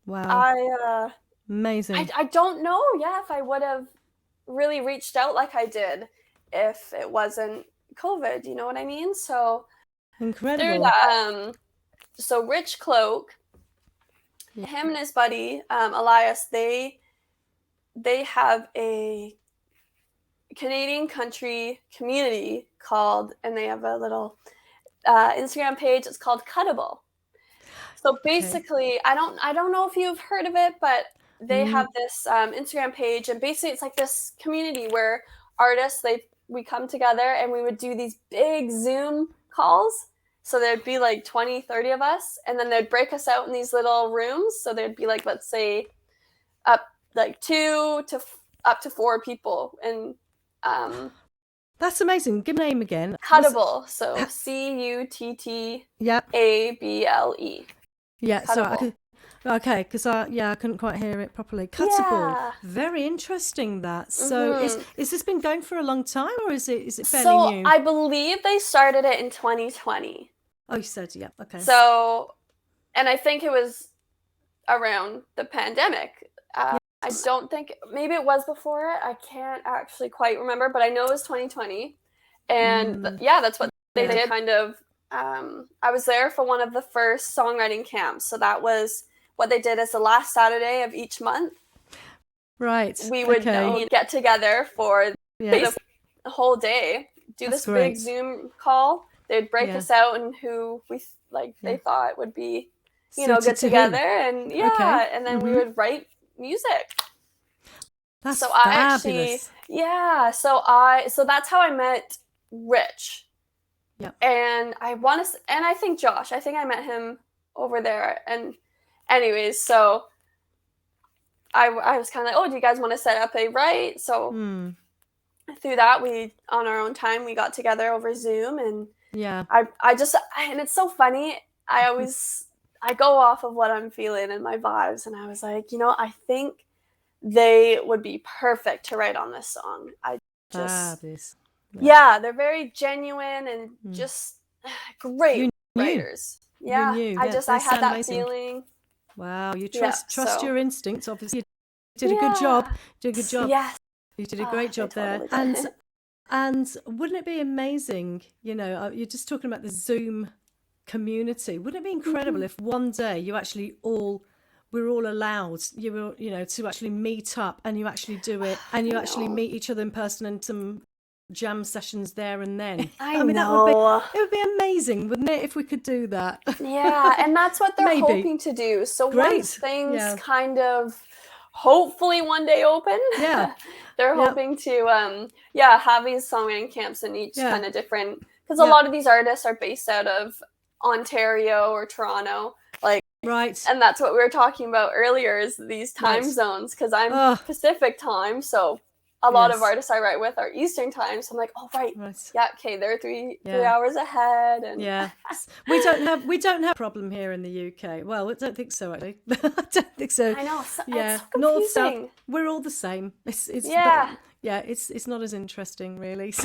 Wow. Amazing. I don't know, if I would have really reached out like I did if it wasn't COVID, you know what I mean? So incredible. Through that, so Rich Cloak, him and his buddy, Elias, they have a Canadian country community called, and they have a little Instagram page. It's called Cuttable. So basically, I don't know if you've heard of it, but they have this Instagram page, and basically it's like this community where artists, we come together and we would do these big Zoom calls. So there'd be like 20, 30 of us, and then they'd break us out in these little rooms. So there'd be like, let's say, up like 2 to up to 4 people, and that's amazing. Give me a name again. Cuttable. So Cuttable. Yeah. Cuttable. So okay, because I couldn't quite hear it properly. Cuttable. Yeah. Very interesting. That. So is this been going for a long time, or is it fairly new? So I believe they started it in 2020. Oh, you said, yeah. Okay. So, and I think it was around the pandemic. I don't think, maybe it was before it. I can't actually quite remember, but I know it was 2020. And that's what they did. Kind of, I was there for one of the first songwriting camps. So that was what they did as the last Saturday of each month. Right. We would get together for the whole day, do this big Zoom call. They'd break us out and who we they thought would be, good together. And and then we would write music. That's so fabulous. So that's how I met Rich. Yep. And I think Josh, I met him over there. And anyways, so I was kind of like, oh, do you guys want to set up a write? So through that, we, on our own time, we got together over Zoom, and and it's so funny. I go off of what I'm feeling and my vibes, and I was like, I think they would be perfect to write on this song. They're very genuine and just great writers. Yeah, I had that feeling. Wow, you trust your instincts. Obviously, you did a good job. Yes, you did a great job there. And wouldn't it be amazing? You're just talking about the Zoom community. Wouldn't it be incredible if one day you actually we're all allowed, to actually meet up, and you actually do it, and you actually meet each other in person, and some jam sessions there and then. I mean, it would be amazing, wouldn't it, if we could do that? Yeah, and that's what they're hoping to do. So once things kind of hopefully one day open, they're hoping to have these songwriting camps in each kind of different, because a lot of these artists are based out of Ontario or Toronto, and that's what we were talking about earlier, is these time zones, because I'm Pacific time, so a lot of artists I write with are Eastern time, so I'm like, they're three hours ahead, and we don't have a problem here in the UK. Well, I don't think so, actually. I don't think so. I know. It's confusing. North, South, we're all the same. It's yeah, it's not as interesting, really. It's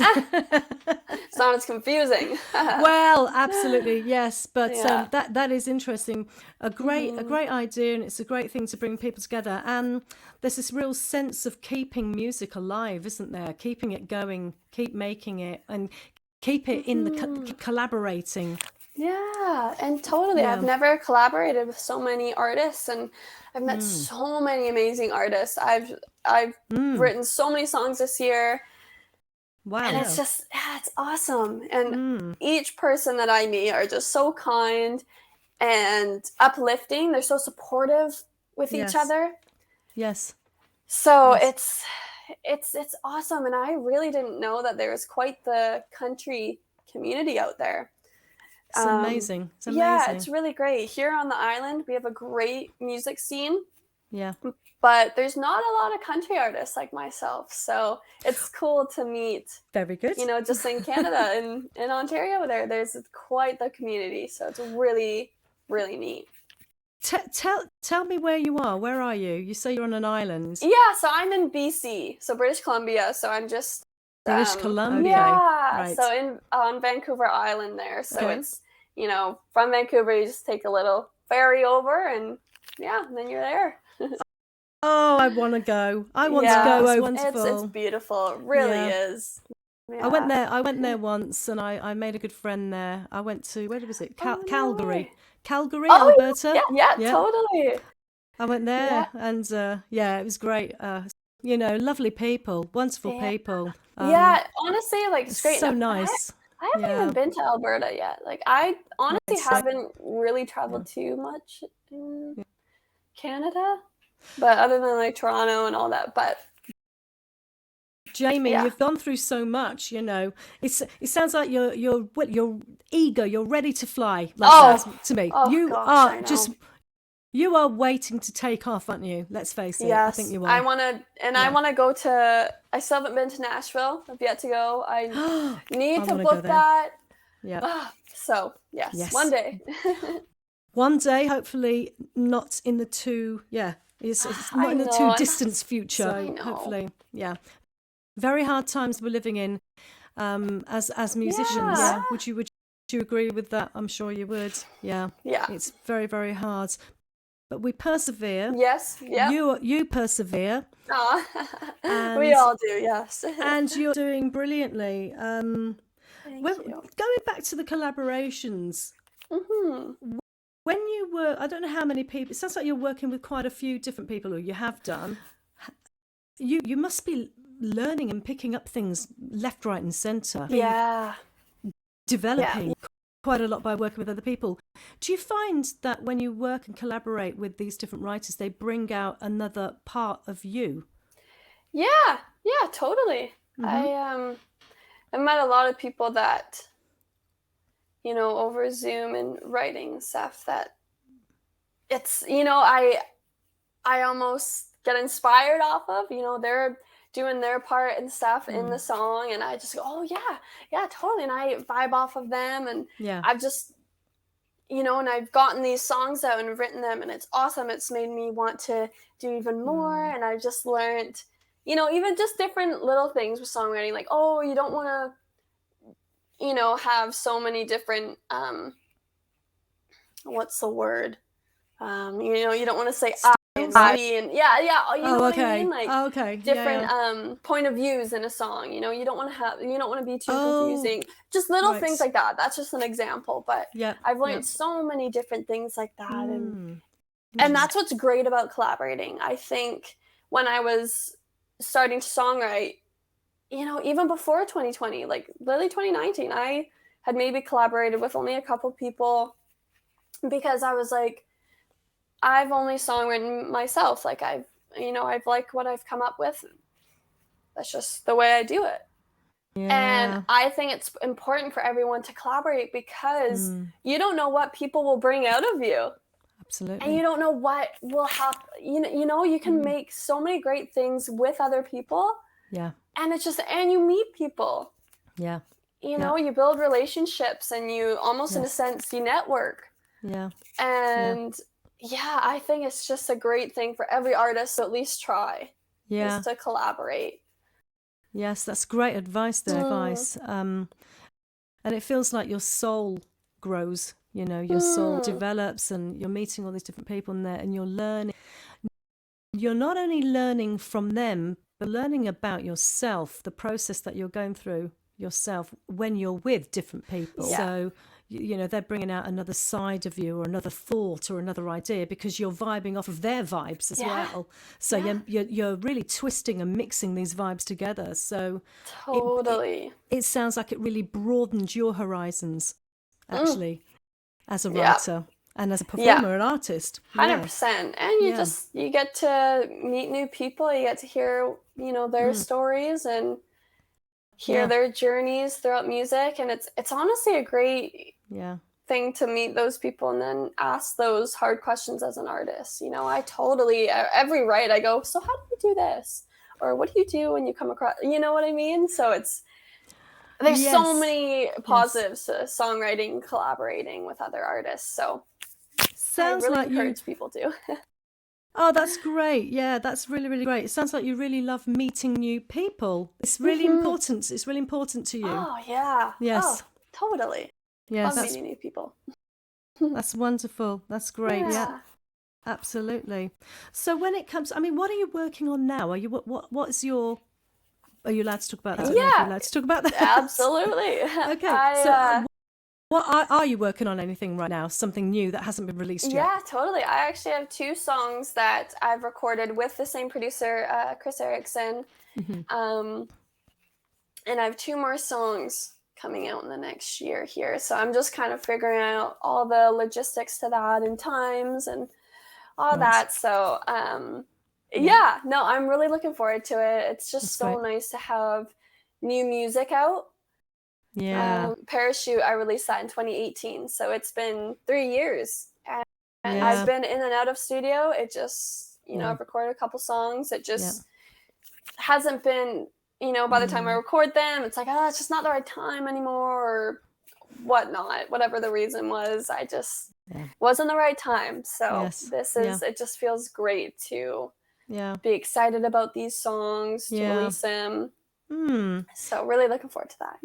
not as confusing. Well, absolutely, yes, but Yeah. that is interesting. A great idea, and it's a great thing to bring people together. And there's this real sense of keeping music alive, isn't there? Keeping it going, keep making it, and keep it in the collaborating. Yeah, and totally. I've Yeah. never collaborated with so many artists, and I've met so many amazing artists. I've written so many songs this year, Wow. and it's just it's awesome. And each person that I meet are just so kind and uplifting. They're so supportive with each Yes. other. Yes. So Yes. it's awesome, and I really didn't know that there was quite the country community out there. It's amazing. It's Yeah, amazing. it's really great. Here on the island, we have a great music scene, Yeah. but there's not a lot of country artists like myself. So it's cool to meet, Very good. just in Canada and in Ontario there's quite the community. So it's really, really neat. Tell me where you are. Where are you? You say you're on an island. Yeah, so I'm in BC, so British Columbia. So I'm just British Columbia. Yeah, Right. so on Vancouver Island there. So Okay. it's from Vancouver you just take a little ferry over, and then you're there. Oh, I want to go. I want to go. It's wonderful. It's beautiful. It really is. Yeah. I went there once, and I made a good friend there. I went to, where was it? Calgary. Calgary, Alberta. Yeah, totally. I went there, and it was great. Lovely people, wonderful people. Honestly, it's great. So nice. I haven't even been to Alberta yet. I honestly haven't really traveled too much in Canada, but other than Toronto and all that. But Jaimey, you've gone through so much. It sounds like you're eager. You're ready to fly. To me, you are waiting to take off, aren't you? Let's face it. Yes, I think you are. I want to go to. I still haven't been to Nashville. I've yet to go. I need to book that. Yeah. So yes, one day. One day, hopefully, not in the too. Yeah, it's not in the too distant future. So hopefully, very hard times we're living in, as musicians. Yeah. Would you agree with that? I'm sure you would. Yeah. It's very, very hard. But we persevere. Yes. Yeah. You persevere. We all do. Yes. And you're doing brilliantly. Thank you. Going back to the collaborations. Mm-hmm. When you were, I don't know how many people. It sounds like you're working with quite a few different people, or you have done. You must be learning and picking up things left, right, and centre. Yeah. Developing. Quite a lot by working with other people. Do you find that when you work and collaborate with these different writers, they bring out another part of you? Yeah, totally. Mm-hmm. I met a lot of people that, over Zoom and writing stuff that it's, I almost get inspired off of, they're doing their part and stuff in the song, and I just go, oh yeah, totally, and I vibe off of them, and I've just, and I've gotten these songs out and written them, and it's awesome. It's made me want to do even more, and I've just learned, even just different little things with songwriting, like, oh, you don't want to, have so many different, what's the word? You don't want to say and you know what I mean? Like different point of views in a song. You don't want to be too confusing. Just little things like that. That's just an example, but I've learned so many different things like that, and that's what's great about collaborating. I think when I was starting to songwrite, even before 2020, like literally 2019, I had maybe collaborated with only a couple people because I was like, I've only songwritten myself. Like I've liked what I've come up with. That's just the way I do it. And I think it's important for everyone to collaborate because you don't know what people will bring out of you. Absolutely. And you don't know what will happen. You can make so many great things with other people. Yeah. And it's just, and you meet people. Yeah. You build relationships, and you almost in a sense, you network. Yeah. And I think it's just a great thing for every artist to at least try. Is to collaborate. Yes, that's great advice there, Mm. advice. And it feels like your soul grows, your soul Mm. develops, and you're meeting all these different people in there, and you're learning. You're not only learning from them, but learning about yourself, the process that you're going through yourself when you're with different people. Yeah. So, they're bringing out another side of you or another thought or another idea because you're vibing off of their vibes as Yeah. well. So Yeah. you're really twisting and mixing these vibes together. So Totally. it sounds like it really broadened your horizons, Mm. actually, as a Yeah. writer and as a Yeah. performer, an artist. 100%. And Yeah. you get to meet new people, you get to hear, their stories and hear Yeah. their journeys throughout music, and it's honestly a great Yeah. thing to meet those people and then ask those hard questions as an artist. I totally, every write I go, so how do you do this? Or what do you do when you come across, you know what I mean? So there's so Yes. many Yes. positives to songwriting, collaborating with other artists. So I Sounds really like you. encourage people to. Oh, that's great. Yeah, that's really, really great. It sounds like you really love meeting new people. It's really important. It's really important to you. Oh, yeah. Yes. Oh, totally. Yes. Love meeting new people. That's wonderful. That's great. Yeah. Absolutely. So when it comes, what are you working on now? Are you what is your? Are you allowed to talk about that? I don't know if you're allowed to talk about that. Absolutely. Okay. What are you working on? Anything right now? Something new that hasn't been released yet? Yeah, totally. I actually have 2 songs that I've recorded with the same producer, Chris Erickson. And I have 2 more songs coming out in the next year here. So I'm just kind of figuring out all the logistics to that and times and all that. So yeah, no, I'm really looking forward to it. It's just so nice to have new music out. Yeah. Parachute, I released that in 2018. So it's been 3 years. And I've been in and out of studio. It just, I've recorded a couple songs. It just hasn't been, by the time I record them, it's like, it's just not the right time anymore or whatnot, whatever the reason was. I just wasn't the right time. So it just feels great to be excited about these songs, to release them. So really looking forward to that.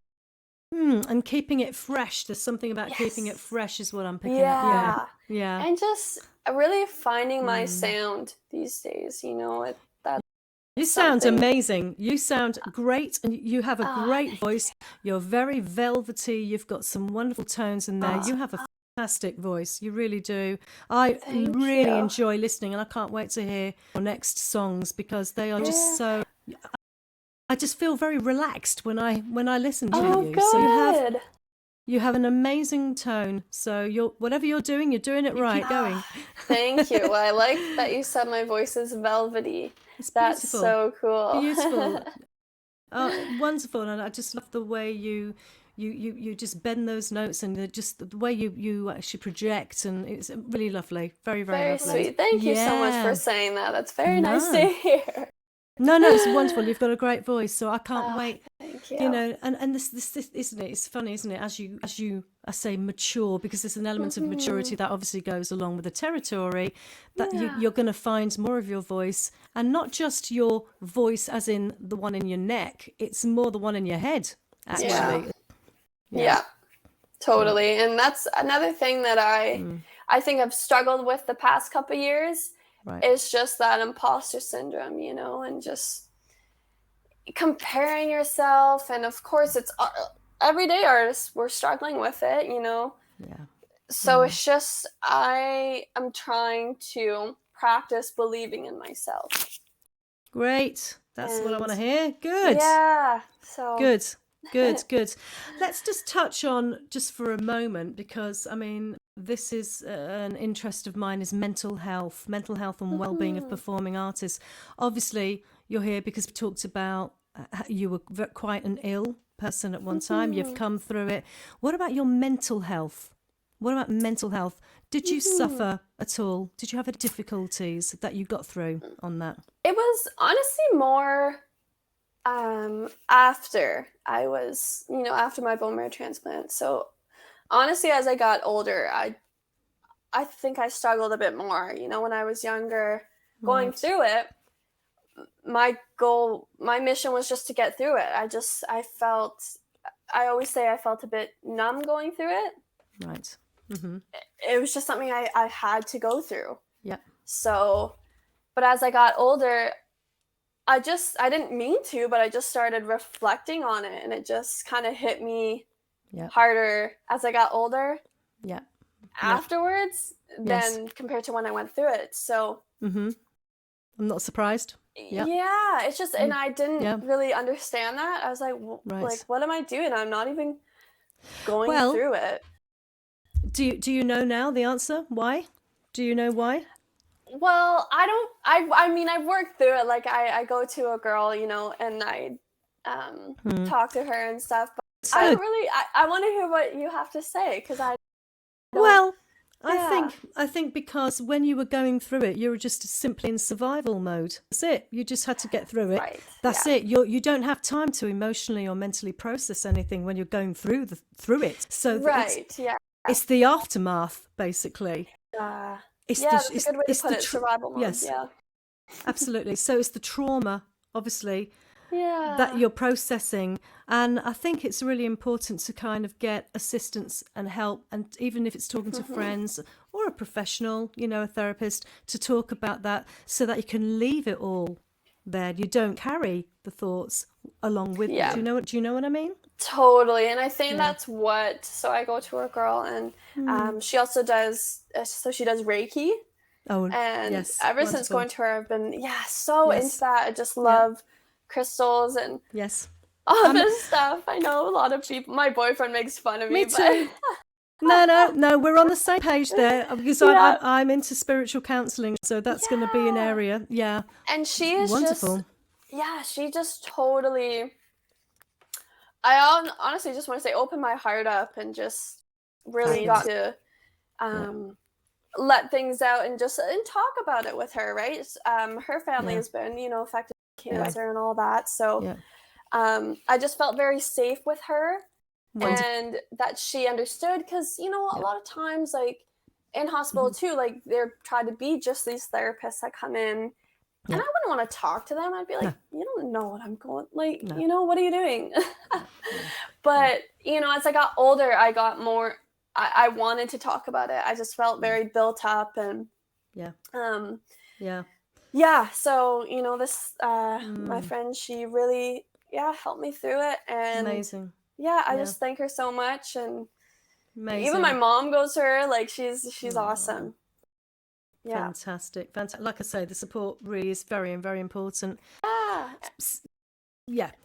And keeping it fresh. There's something about keeping it fresh is what I'm picking up. Yeah. And just really finding my sound these days, You sound amazing. You sound great, and you have a great voice. You're very velvety. You've got some wonderful tones in there. You have a fantastic voice. You really do. I really enjoy listening, and I can't wait to hear your next songs because they are just so. I just feel very relaxed when I listen to you. Good. So you have an amazing tone. So whatever you're doing it right. Going. Thank you. Well, I like that you said my voice is velvety. That's so cool. Beautiful. Wonderful. And I just love the way you just bend those notes and just the way you actually project, and it's really lovely. Very, very lovely. Sweet. Thank you so much for saying that. That's very nice to hear. No, it's wonderful. You've got a great voice, so I can't wait. Thank you. And this isn't it? It's funny, isn't it? As you I say mature, because there's an element of maturity that obviously goes along with the territory. That you're going to find more of your voice, and not just your voice, as in the one in your neck. It's more the one in your head, actually. Yeah, totally. And that's another thing that I think I've struggled with the past couple of years. Right. It's just that imposter syndrome, and just comparing yourself. And of course, it's everyday artists, we're struggling with it, Yeah. So it's just, I am trying to practice believing in myself. Great. That's what I want to hear. Good. Yeah. So good. Let's just touch on, just for a moment, because this is an interest of mine, is mental health and well-being of performing artists. Obviously, you're here because we talked about you were quite an ill person at one time. You've come through it. What about your mental health? Did you suffer at all? Did you have any difficulties that you got through on that? It was honestly more after I was, after my bone marrow transplant. So honestly, as I got older, I think I struggled a bit more, when I was younger, going through it. my goal, my mission was just to get through it. I always say I felt a bit numb going through it. Right. Mm-hmm. It was just something I had to go through. Yeah. So, but as I got older, I didn't mean to, but I just started reflecting on it, and it just kind of hit me harder as I got older. Yeah. Afterwards than compared to when I went through it. So I'm not surprised. Yeah, it's just, and I didn't really understand that. I was like, like, what am I doing? I'm not even going through it. Do you know now the answer? Why? Do you know why? Well, I mean, I've worked through it. Like I go to a girl, you know, and I talk to her and stuff, but I don't really, I want to hear what you have to say, because I don't, well, I think because when you were going through it, you were just simply in survival mode. That's it. You just had to get through it. Right. That's it. You don't have time to emotionally or mentally process anything when you're going through it. So it's the aftermath, basically. That's a good way to put it. Survival mode. Yes. Yeah. Absolutely. So it's the trauma, obviously, that you're processing. And I think it's really important to kind of get assistance and help, and even if it's talking to friends or a professional, you know, a therapist, to talk about that, so that you can leave it all there. You don't carry the thoughts along with you. Do you know what I mean? Totally. And I think that's what, so I go to a girl, and she also does, so she does reiki. Oh, and ever since going to her, I've been into that. I just love crystals and all this stuff. I know a lot of people, my boyfriend makes fun of me. Me too. No, we're on the same page there, because I'm into spiritual counseling, so that's going to be an area. Yeah. And she is wonderful. She just totally, I honestly just want to say, open my heart up and just really got to let things out and talk about it with her, right? Her family has been, you know, affected by cancer and all that. So I just felt very safe with her. Wonderful. And that she understood, because, you know, a lot of times, like in hospital too, like there try to be just these therapists that come in, and I wouldn't want to talk to them. I'd be like, you don't know what I'm going, like, you know, what are you doing? But, you know, as I got older, I got more, I wanted to talk about it. I just felt very built up, and so, you know, this my friend, she really helped me through it, and amazing. I just thank her so much. And even my mom goes to her, like she's awesome. Fantastic. Like I say, the support really is very, very important.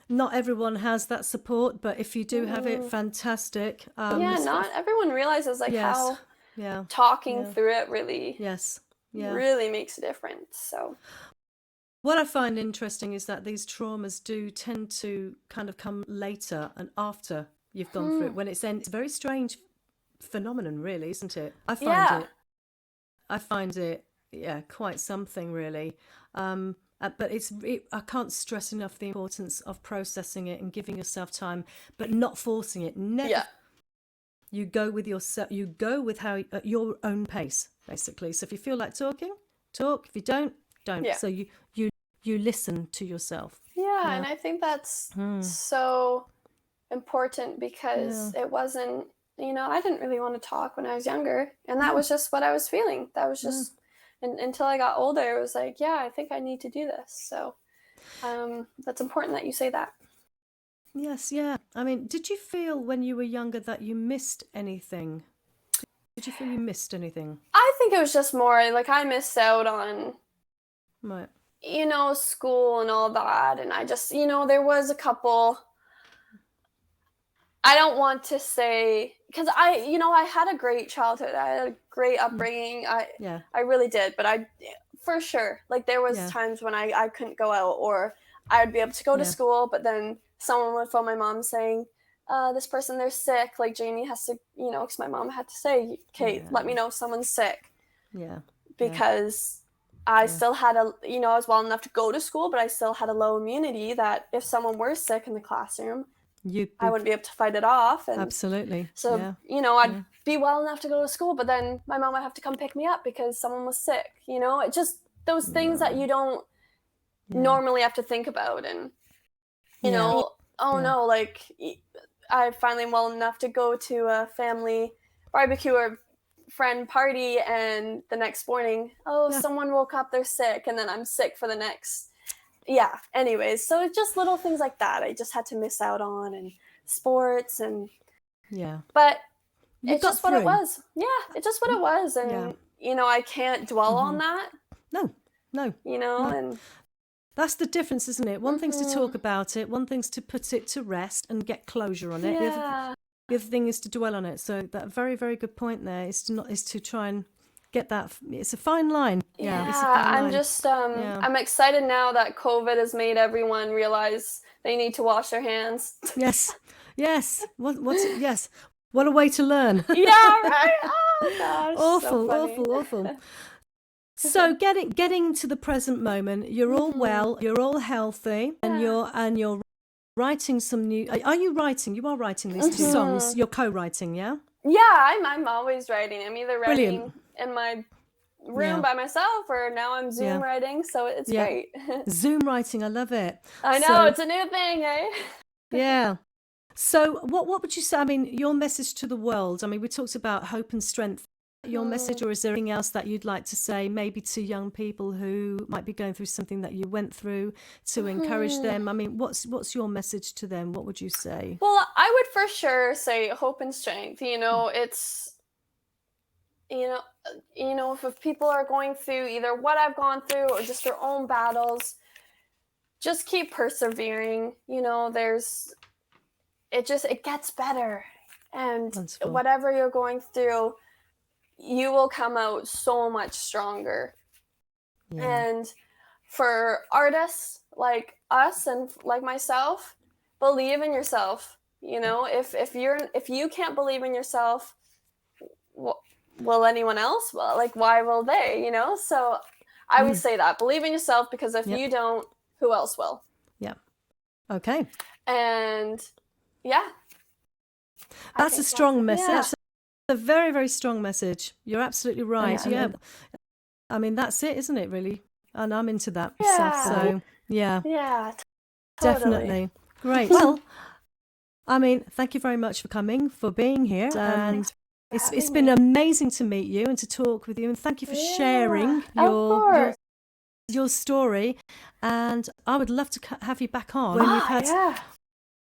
Not everyone has that support, but if you do have it, fantastic. Not everyone realizes how talking through it really really makes a difference. So what I find interesting is that these traumas do tend to kind of come later and after you've gone through it. When it's a very strange phenomenon, really, isn't it? I find it quite something, really. But I can't stress enough the importance of processing it and giving yourself time, but not forcing it. Never. You go with yourself. You go with at your own pace, basically. So if you feel like talking, talk. If you don't. So you listen to yourself. And I think that's so important, because it wasn't, you know, I didn't really want to talk when I was younger, and that was just what I was feeling. That was just, and until I got older, it was like, I think I need to do this. So that's important that you say that. Yes, I mean, did you feel when you were younger that you missed anything? Did you feel you missed anything? I think it was just more like I missed out on, you know, school and all that. And I just, you know, there was a couple, I don't want to say, because I had a great childhood. I had a great upbringing. I really did. But for sure, like there was times when I couldn't go out, or I would be able to go to school, but then someone would phone my mom saying, this person, they're sick. Like Jaimey has to, you know, because my mom had to say, Kate, let me know if someone's sick. Because I still had I was well enough to go to school, but I still had a low immunity that if someone were sick in the classroom, I wouldn't be able to fight it off. And absolutely. So, you know, I'd be well enough to go to school, but then my mom would have to come pick me up because someone was sick. You know, it just, those things that you don't normally have to think about. And, you know, oh no, like I finally well enough to go to a family barbecue or friend party, and the next morning, someone woke up, they're sick, and then I'm sick for the next. Anyways, so it's just little things like that I just had to miss out on, and sports, and but it's just what it was. It's just what it was. And you know, I can't dwell on that. No, you know. And that's the difference, isn't it? One thing's to talk about it, one thing's to put it to rest and get closure on it. The other thing is to dwell on it. So that very, very good point there is to try and get that. It's a fine line. It's a fine line. I'm just I'm excited now that COVID has made everyone realize they need to wash their hands. Yes. What a way to learn. Right. Oh gosh. Awful. So getting to the present moment, you're all well, you're all healthy, and you're writing some new. Are you writing? You are writing these two songs. You're co-writing, yeah? Yeah, I'm always writing. I'm either writing in my room by myself, or now I'm Zoom writing. So it's great. Zoom writing, I love it. I know, it's a new thing, eh? Yeah. So what would you say? I mean, your message to the world. I mean, we talked about hope and strength. Your message, or is there anything else that you'd like to say, maybe to young people who might be going through something that you went through, to encourage them? I mean, what's your message to them? What would you say? Well, I would for sure say hope and strength. You know, it's you know, if people are going through either what I've gone through or just their own battles, just keep persevering. You know, it gets better, and whatever you're going through, you will come out so much stronger. And for artists like us and like myself, believe in yourself. You know, if you can't believe in yourself, will anyone else? Well, like, why will they? You know, so I would say that believe in yourself, because if you don't, who else will? Okay. And that's a strong message. A very, very strong message. You're absolutely right. I mean, that's it, isn't it, really? And I'm into that stuff. So, totally. Definitely. Great. Well, I mean, thank you very much for coming, for being here. And it's been amazing to meet you and to talk with you. And thank you for sharing your story. And I would love to have you back on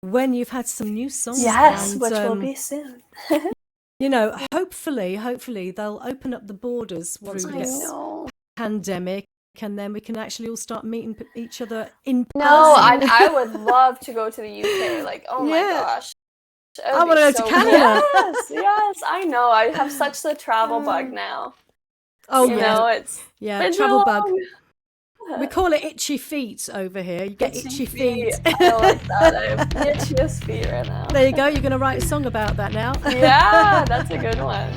when you've had some new songs. Yes, and, which will be soon. You know, hopefully they'll open up the borders through this pandemic, and then we can actually all start meeting each other in person. No, I would love to go to the UK. Like, oh my gosh. I want to go to Canada. Yes, I know. I have such a travel bug now. Oh, you know, it's been travel long. bug. We call it itchy feet over here. You get itchy feet. I don't like that. I have the itchiest feet right now. There you go. You're going to write a song about that now. Yeah, that's a good one.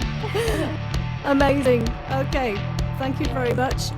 Amazing. Okay. Thank you very much.